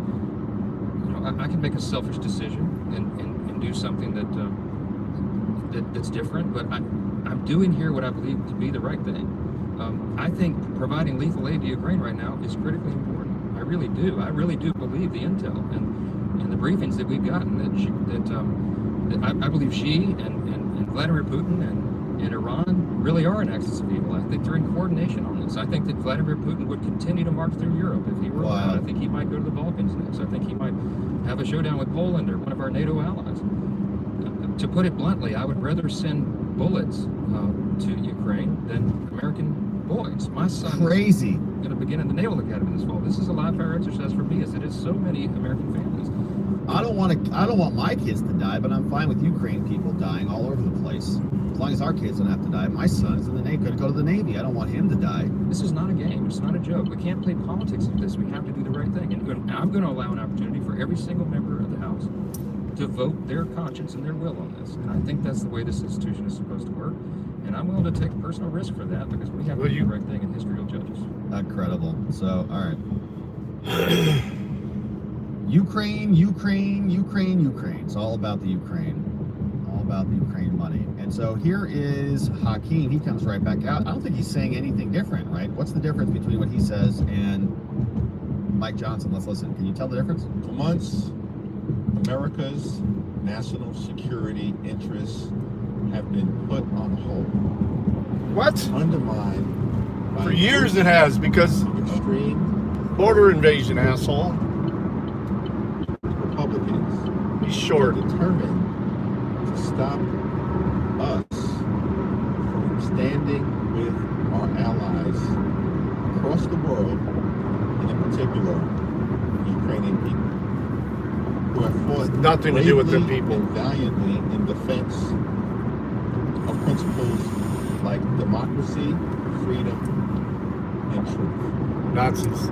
I could make a selfish decision and do something that's different, but I'm doing here what I believe to be the right thing. I think providing lethal aid to Ukraine right now is critically important. I really do. I really do believe the intel and the briefings that we've gotten that I believe she and Vladimir Putin and Iran really are an axis of evil. I think they're in coordination on this. I think that Vladimir Putin would continue to march through Europe if he were allowed. I think he might go to the Balkans next. I think he might have a showdown with Poland or one of our NATO allies. To put it bluntly, I would rather send bullets to Ukraine than American boys. My son is going to begin in the Naval Academy this fall. This is a live fire exercise for me, as it is so many American families. I don't want my kids to die, but I'm fine with Ukraine people dying all over the place. As long as our kids don't have to die. My son is in the Navy, going to go to the Navy. I don't want him to die. This is not a game. It's not a joke. We can't play politics of this. We have to do the right thing. And I'm going to allow an opportunity for every single member of the House to vote their conscience and their will on this. And I think that's the way this institution is supposed to work. And I'm willing to take personal risk for that because we have to do the right thing and history will judge us. Incredible. So, all right. Ukraine. It's all about the Ukraine. All about the Ukraine money. And so here is Hakeem. He comes right back out. I don't think he's saying anything different, right? What's the difference between what he says and Mike Johnson? Let's listen. Can you tell the difference? For months, America's national security interests have been put on hold. What? Undermined by for years it has, because extreme border invasion, asshole. Republicans. He's short. Determined to stop us from standing with our allies across the world, and in particular, Ukrainian people, who have fought nothing to do with them people and valiantly in defense of principles like democracy, freedom, and truth. Nazis.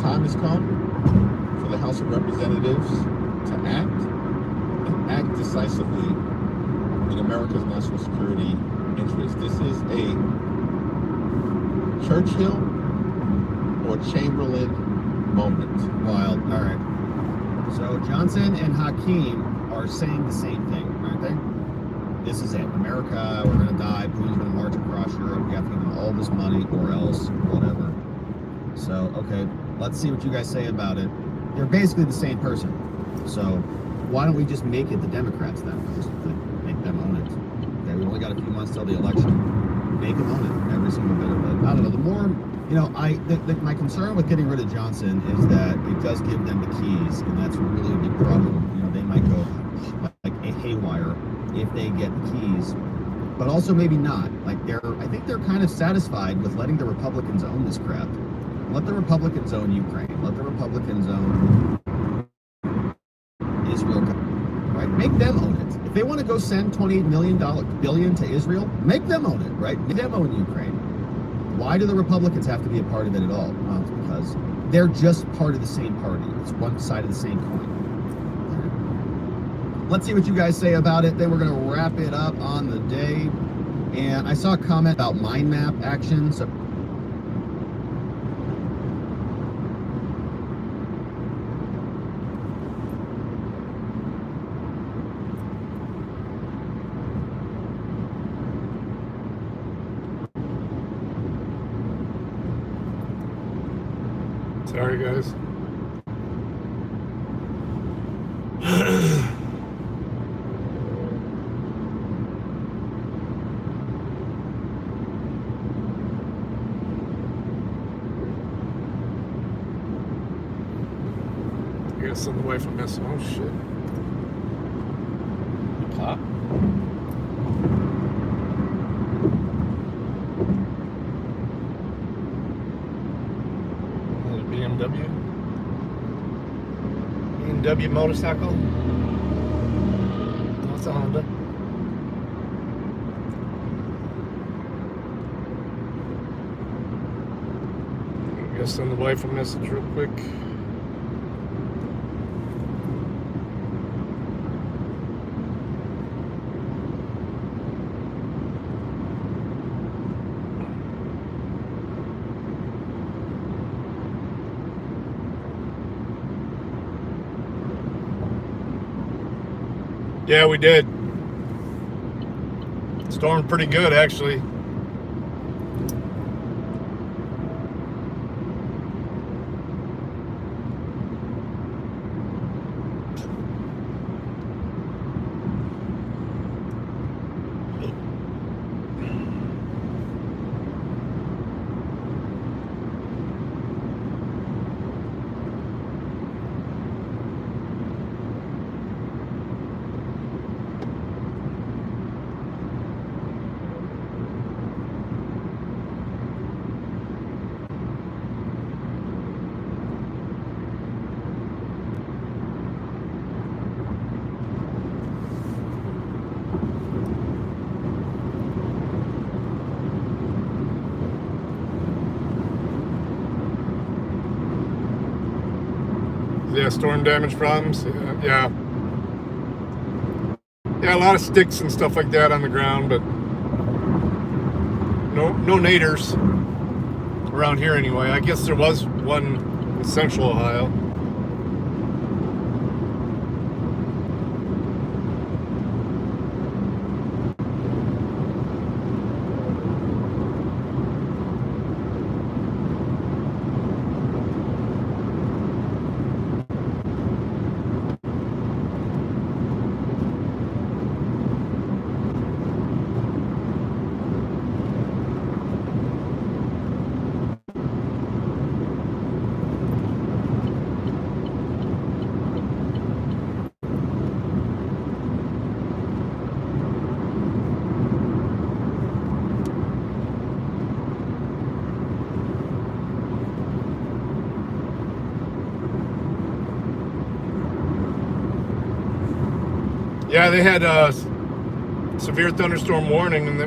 Time has come for the House of Representatives to act, and act decisively in America's national security interests. This is a Churchill or Chamberlain moment. Wild. All right. So Johnson and Hakeem are saying the same thing, aren't they? This is it. America, we're going to die. Putin's going to march across Europe. We have to give them all this money or else whatever. So, okay, let's see what you guys say about it. They're basically the same person. So why don't we just make it the Democrats then? Just make them own it. Okay, we've only got a few months till the election. Make them own it, every single bit of it. I don't know. The more, my concern with getting rid of Johnson is that it does give them the keys, and that's really a big problem. They might go like a haywire if they get the keys, but also maybe not. I think they're kind of satisfied with letting the Republicans own this crap. Let the Republicans own Ukraine. Let the Republicans own Israel. Right? Make them own it. If they want to go send $28 billion to Israel, make them own it. Right? Make them own Ukraine. Why do the Republicans have to be a part of it at all? Well, it's because they're just part of the same party. It's one side of the same coin. Let's see what you guys say about it. Then we're going to wrap it up on the day. And I saw a comment about mind map action. So sorry, guys. I guess I'm away from this. Oh shit. Pop. BMW motorcycle. That's a Honda. I'm gonna send the wife a message real quick. Yeah, we did. Stormed pretty good, actually. Yeah, storm damage problems. Yeah. Yeah, a lot of sticks and stuff like that on the ground, but no naders around here anyway. I guess there was one in Central Ohio. Yeah, they had a severe thunderstorm warning, and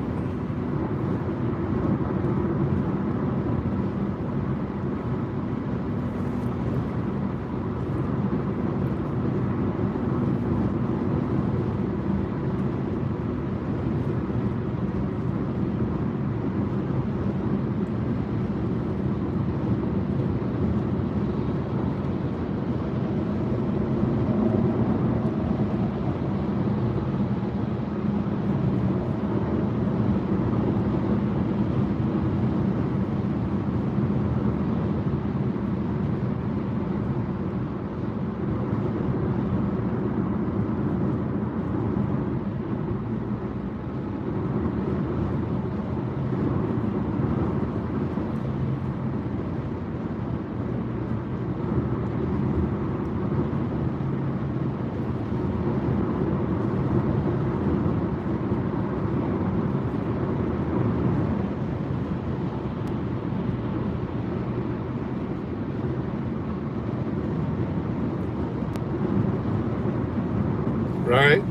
right?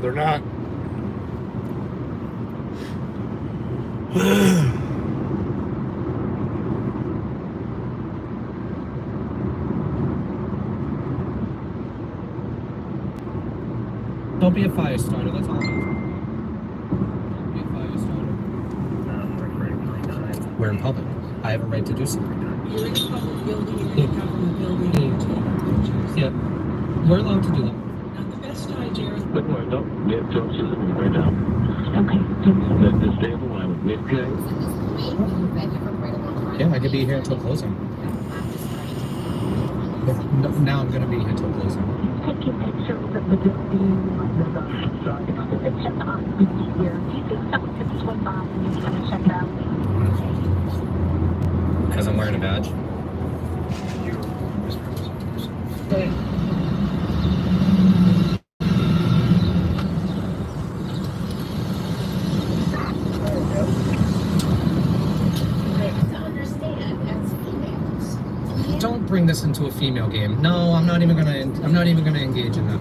They're not. Don't be a fire starter, that's all. Don't be a fire starter. We're in public. I have a right to do so. You're in a public building, you're in a government building, you're taking pictures. Yeah, we're allowed to do that. Not the best idea. But no, we have Jones in the room right now. Okay. Let's stay on the line with me, okay? Yeah, I could be here until closing. No, now I'm gonna be here until closing. Take a picture with the extension on here. Do you think someone could swing by and you can check it out? Because I'm wearing a badge. Don't bring this this into a female game. No, I'm not even gonna engage in that.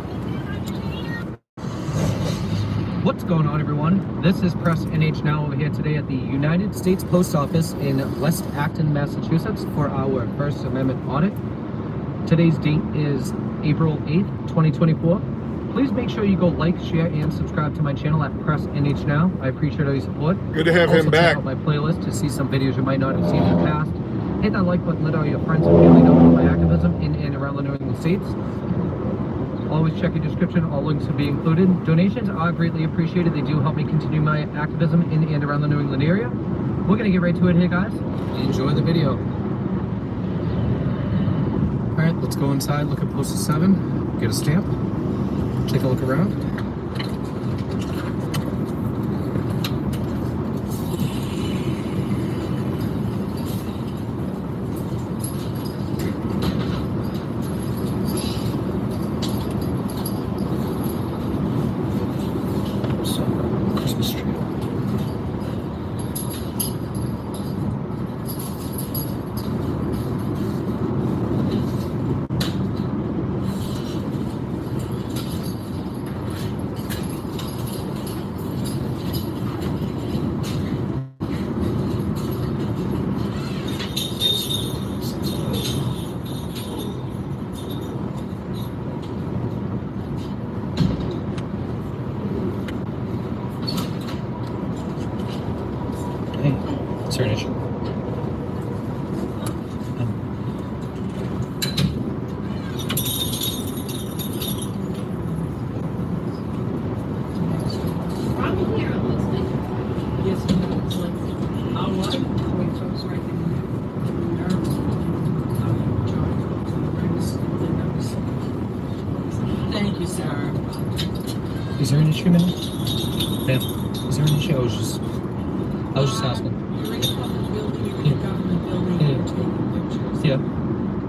What's going on, everyone? This is Press NH Now over here today at the United States Post Office in West Acton, Massachusetts for our First Amendment audit. Today's date is April 8th, 2024. Please make sure you go like, share, and subscribe to my channel at Press NH Now. I appreciate all your support. Good to have also him back. Check out my playlist to see some videos you might not have seen in the past. Hit that like button, let all your friends and family know about my activism in and around the New England states. Always check your description, all links will be included. Donations are greatly appreciated. They do help me continue my activism in and around the New England area. We're gonna get right to it here, guys. Enjoy the video. All right, let's go inside, look at Postal 7, get a stamp, take a look around. Christmas tree. Is there an issue? I'm here, Leslie. Yes, no, it's Leslie. All right. Wait, folks, right there. Thank you, sir. Is there an issue, ma'am? Ma'am, is there an issue? I was just asking. You're in a public building, you're in a government building, you're taking pictures. Yeah,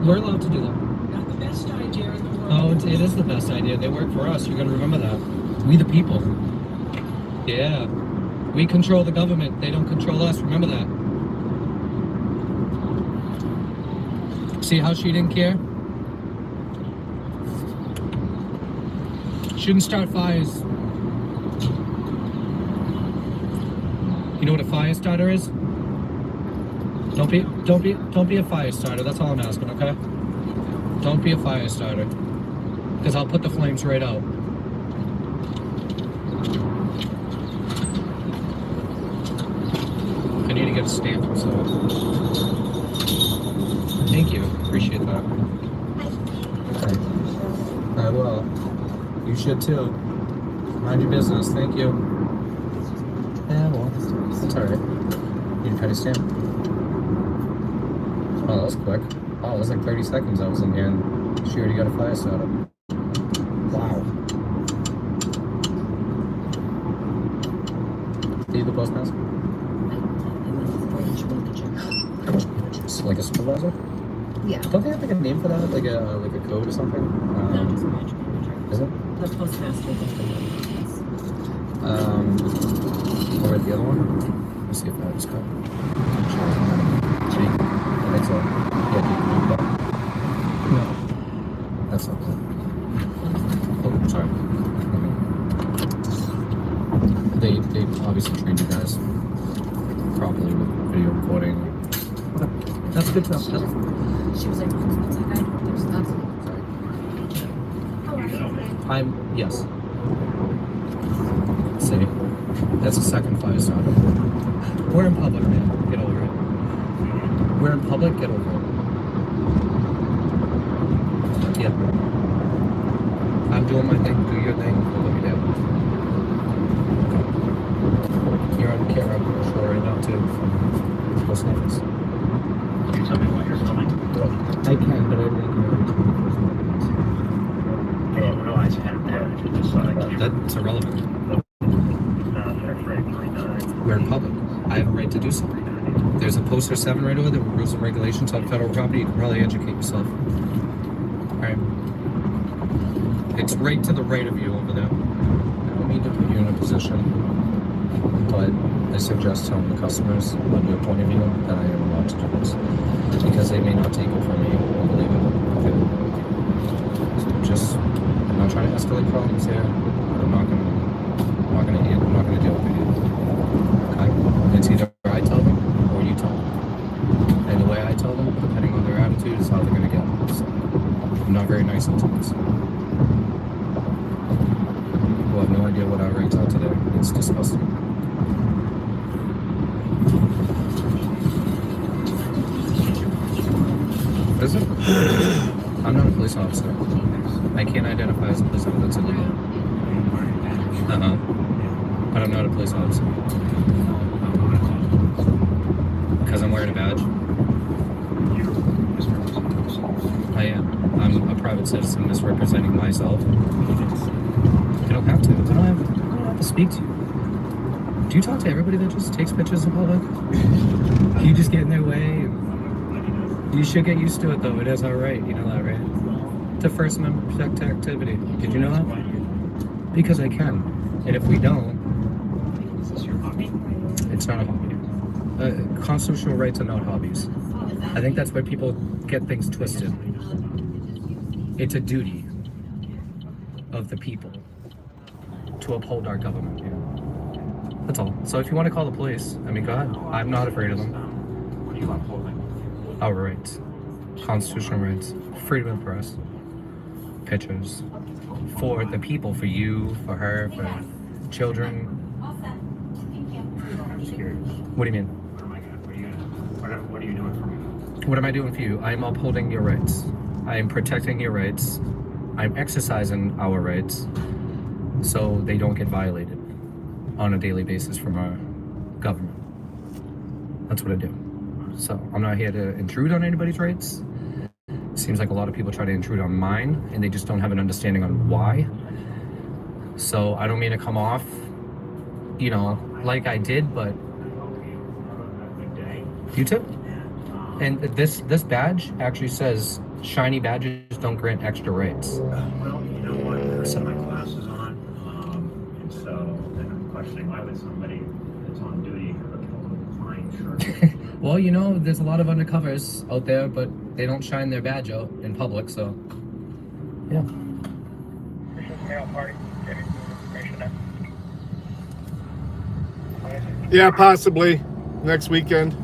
we're allowed to do that. Not the best idea in the world. Oh, it is the best idea. They work for us. You gotta remember that. We the people. Yeah. We control the government. They don't control us. Remember that. See how she didn't care? Shouldn't start fires. You know what a fire starter is? Don't be a fire starter. That's all I'm asking, okay? Don't be a fire starter, because I'll put the flames right out. I need to get a stamp, so thank you. Appreciate that. Okay. I will. You should too. Mind your business. Thank you. Yeah, well, that's alright. Need a penny stamp? Oh, that was quick. Oh, it was like 30 seconds I was in here and she already got a fire started. Wow. Are you the postmaster? It's like a supervisor? Yeah. Don't they have like a name for that? Like a code or something? No, it's a branch manager. Is it? The postmaster. Or the other one? Let's see if that is correct. I think so. Yeah, no. That's not that. Oh, sorry. They obviously trained you guys properly with video recording. Okay. That's good stuff. She was like, it's like, there's nothing. Yes. See, that's a second fire starter. We're in public, man. Get over it. We're in public, get over it. Yeah. I'm doing my thing, do your thing, we'll look it down. You're on camera, I'm sure, right now, too, from the post office. Can you tell me why you're filming? I can, but I didn't hear it. I didn't realize you had a badge. I just saw it. That's irrelevant. We're in public. I have a right to do so. There's a poster 7 right over there with rules and regulations on federal property. You can probably educate yourself. Alright. It's right to the right of you over there. I don't mean to put you in a position. but I suggest telling the customers on your point of view that I am allowed to do this, because they may not take it from me or believe it. So just, I'm not trying to escalate problems here, but I'm not gonna deal with it. Okay? It's either I tell them or you tell them. And the way I tell them, depending on their attitude, is how they're gonna get it. So I'm not very nice sometimes. People have no idea what our rates are today. It's disgusting. What is it? I'm not a police officer. I can't identify as a police officer. That's illegal. But I'm not a police officer. Because I'm wearing a badge? I am. I'm a private citizen misrepresenting myself. I don't have to. I don't have to speak to you. Do you talk to everybody that just takes pictures in public? You just get in their way? You should get used to it, though. It is alright. You know that, right? It's a First Amendment protected activity. Did you know that? Because I can. And if we don't, it's not a hobby. Constitutional rights are not hobbies. I think that's where people get things twisted. It's a duty of the people to uphold our government. Yeah. That's all. So if you want to call the police, I mean, go ahead. I'm not afraid of them. What are you upholding? Our rights. Constitutional rights. Freedom of press. Pictures. For the people. For you, for her, for children. I'm just curious. What do you mean? What are you doing for me? What am I doing for you? I am upholding your rights. I am protecting your rights. I'm exercising our rights so they don't get violated on a daily basis from our government. That's what I do. So I'm not here to intrude on anybody's rights. It seems like a lot of people try to intrude on mine and they just don't have an understanding on why. So I don't mean to come off, you know, like I did, but you too. And this badge actually says shiny badges don't grant extra rights. Well, you know what? There's my glasses on, and so then I'm questioning why would somebody that's on duty have a flying shirt? Well, you know, there's a lot of undercovers out there, but they don't shine their badge out in public, so yeah. Yeah, possibly next weekend.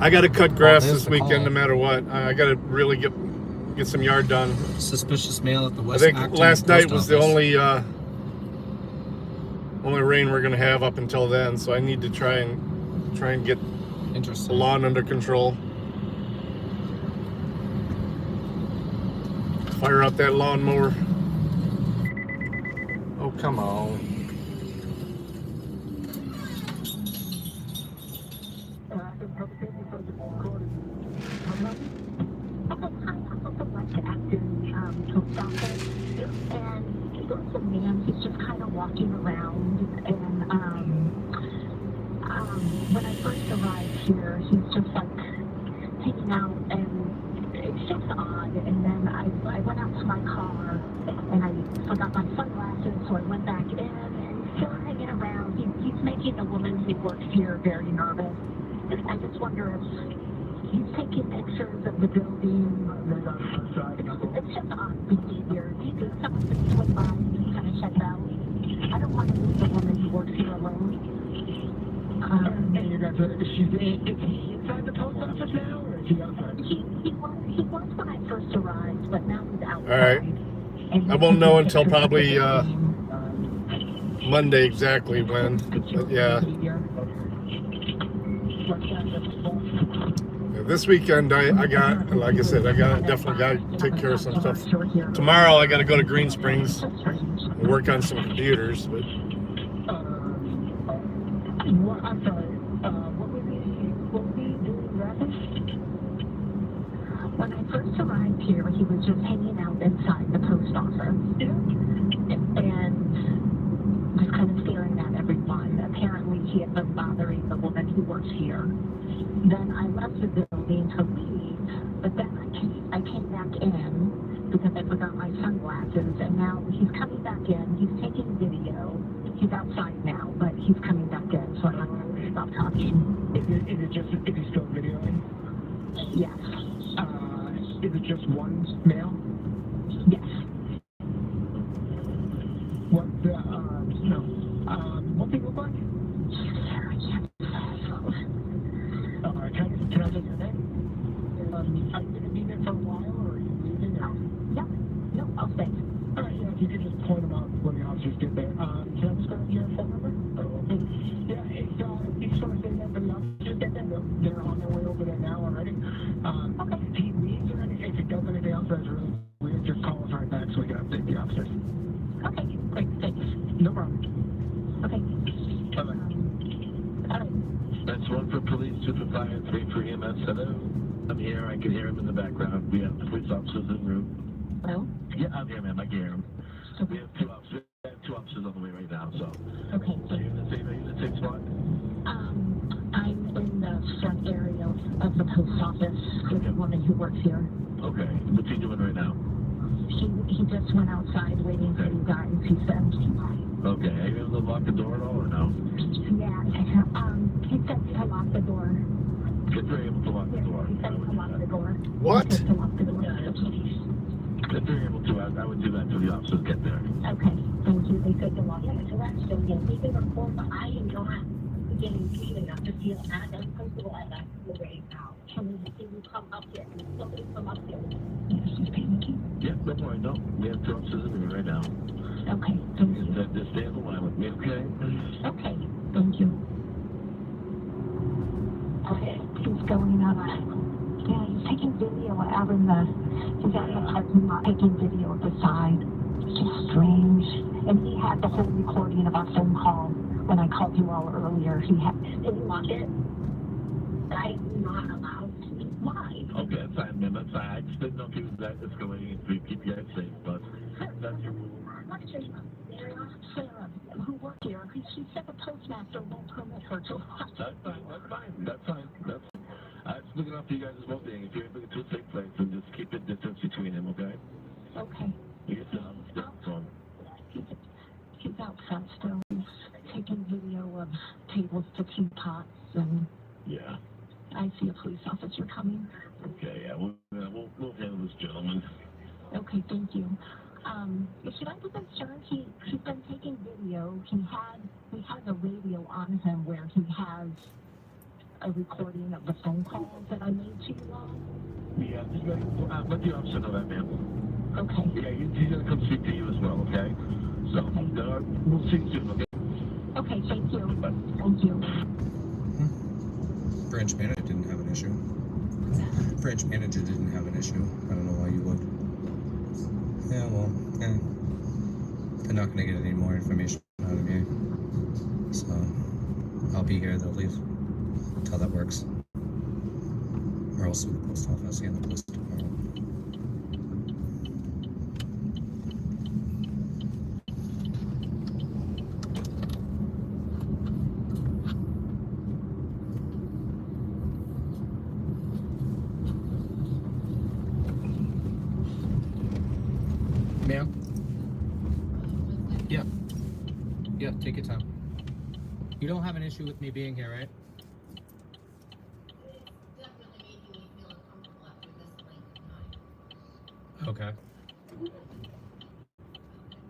I got to cut grass this weekend no matter what. I got to really get some yard done. Suspicious mail at the West I think Acton last night post was the office. only rain we're gonna have up until then, so I need to try and get the lawn under control. Fire up that lawnmower. Oh, come on. He's just kind of walking around, and when I first arrived here, he's just like hanging out, and it's just odd. And then I went out to my car, and I forgot my sunglasses, so I went back in, and he's still hanging around. He's making the woman who works here very nervous. I just wonder if he's taking pictures of the building. It's just odd behavior. Do you think someone could swing by and just kind of check it out? I don't want to leave the woman who works here alone. And you guys are, is he inside the post office now, or is he outside? He was when I first arrived, but now he's outside. All right. I won't know until probably Monday exactly when. But yeah. This weekend, I got, like I said, definitely got to take care of some stuff. Tomorrow, I got to go to Green Springs and work on some computers. But I'm sorry. What was he doing rapping? When I first arrived here, he was just hanging out inside the post office, and just kind of staring at everyone. Apparently, he had been bothering the woman who works here. Then I left the building to leave, but then I came back in because I forgot my sunglasses, and now he's coming back in. He's taking video. He's outside now, but he's coming back in, so I have to stop talking. Is he still videoing? Yes. Is it just one male? Yes. What's he look like? Can I get your name? Are you going to be there for a while, or are you leaving? No, I'll stay. All right, yeah, if you could just point them out when the officers get there. Can I just grab your phone number? Yeah, if you just want to say that for the officers get there, they're on their way over there now already. Okay. If he leaves or anything, if he does anything else that's really weird, just call us right back so we can update the officers. Okay, great, thanks. No problem. Okay. Bye-bye. That's 1 for police, 2 for fire, 3 for EMS. Hello. I'm here. I can hear him in the background. We have police officers en route. Hello? Yeah, I'm here, ma'am. I can hear him. We have 2 officers. We have 2 officers on the way right now. So. Okay. Are you in the same spot? I'm in the front area of the post office with a woman who works here. Okay. What's he doing right now? He just went outside waiting for you guys, he said. Okay. Are you able to lock the door at all or no? Yeah, he said to lock the door. If you're able to lock the door. He said to lock the door. What? He said to lock the door. If you're able to, I would do that until the officers get there. Okay, thank you. They said to lock Yeah, it. so that's still good. We can report, but I am not getting clean enough to feel as uncomfortable as I feel right now. Can you come up here? Can somebody come up here? Yeah, don't worry. No, we have 2 officers in here right now. Okay, thank you. Just stay on the line with me, okay? Okay, thank you. Okay, he's going out. Yeah, he's taking video out in he's out in the parking lot taking video of the side. It's just strange. And he had the whole recording of our phone call when I called you all earlier. Did you lock it? I'm not allowed to. Why? Okay, that's fine, man. That's fine. I just didn't know if he was that escalating to keep you guys safe, but that's your rule. Sarah, who worked here, she said the postmaster won't permit her to. That's fine. That's fine. I'm just looking after you guys' well-being. If you're able to get to a safe place, then just keep a distance between him, okay? Okay. You get to phone. He's outside still. He's taking video of tables to teapots, and Yeah. I see a police officer coming. Okay, yeah, we'll handle this gentleman. Okay, thank you. Should I be concerned? He's been taking video. He has a radio on him where he has a recording of the phone calls that I made to you all. Yeah, let the officer know that, ma'am. Okay. Yeah, he's going to come speak to you as well, okay? So, we'll see you soon, okay? Okay, thank you. Thank you. Branch manager didn't have an issue. Branch manager didn't have an issue. I don't know why you would. Yeah, well, they're not going to get any more information out of me. So, I'll be here, they'll leave. That's how that works. We're also the post office and the police department. Ma'am? Yeah. Yeah, take your time. You don't have an issue with me being here, right? Okay.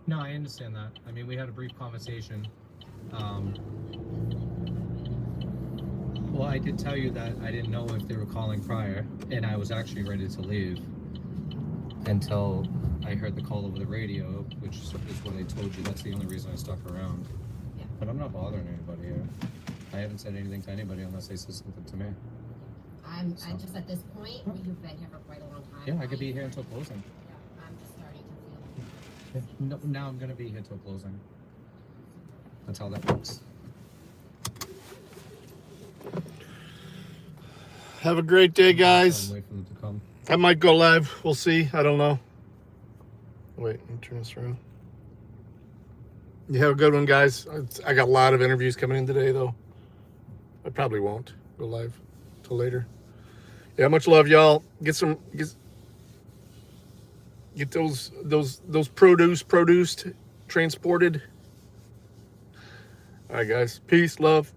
No, I understand that. I mean, we had a brief conversation. Well, I did tell you that I didn't know if they were calling prior, and I was actually ready to leave until I heard the call over the radio, which is what I told you. That's the only reason I stuck around. Yeah. But I'm not bothering anybody here. I haven't said anything to anybody unless they said something to me. I'm just at this point, you've been here for quite a long time. Yeah, I could be here until closing. Yeah, I'm just starting to feel. No, now I'm gonna be here till closing. That's how that works. Have a great day, guys. Wait for them to come. I might go live. We'll see. I don't know. Wait, let me turn this around. You have a good one, guys. I got a lot of interviews coming in today, though. I probably won't go live till later. Yeah, much love, y'all. Get those produce produced, transported. All right, guys. Peace, love.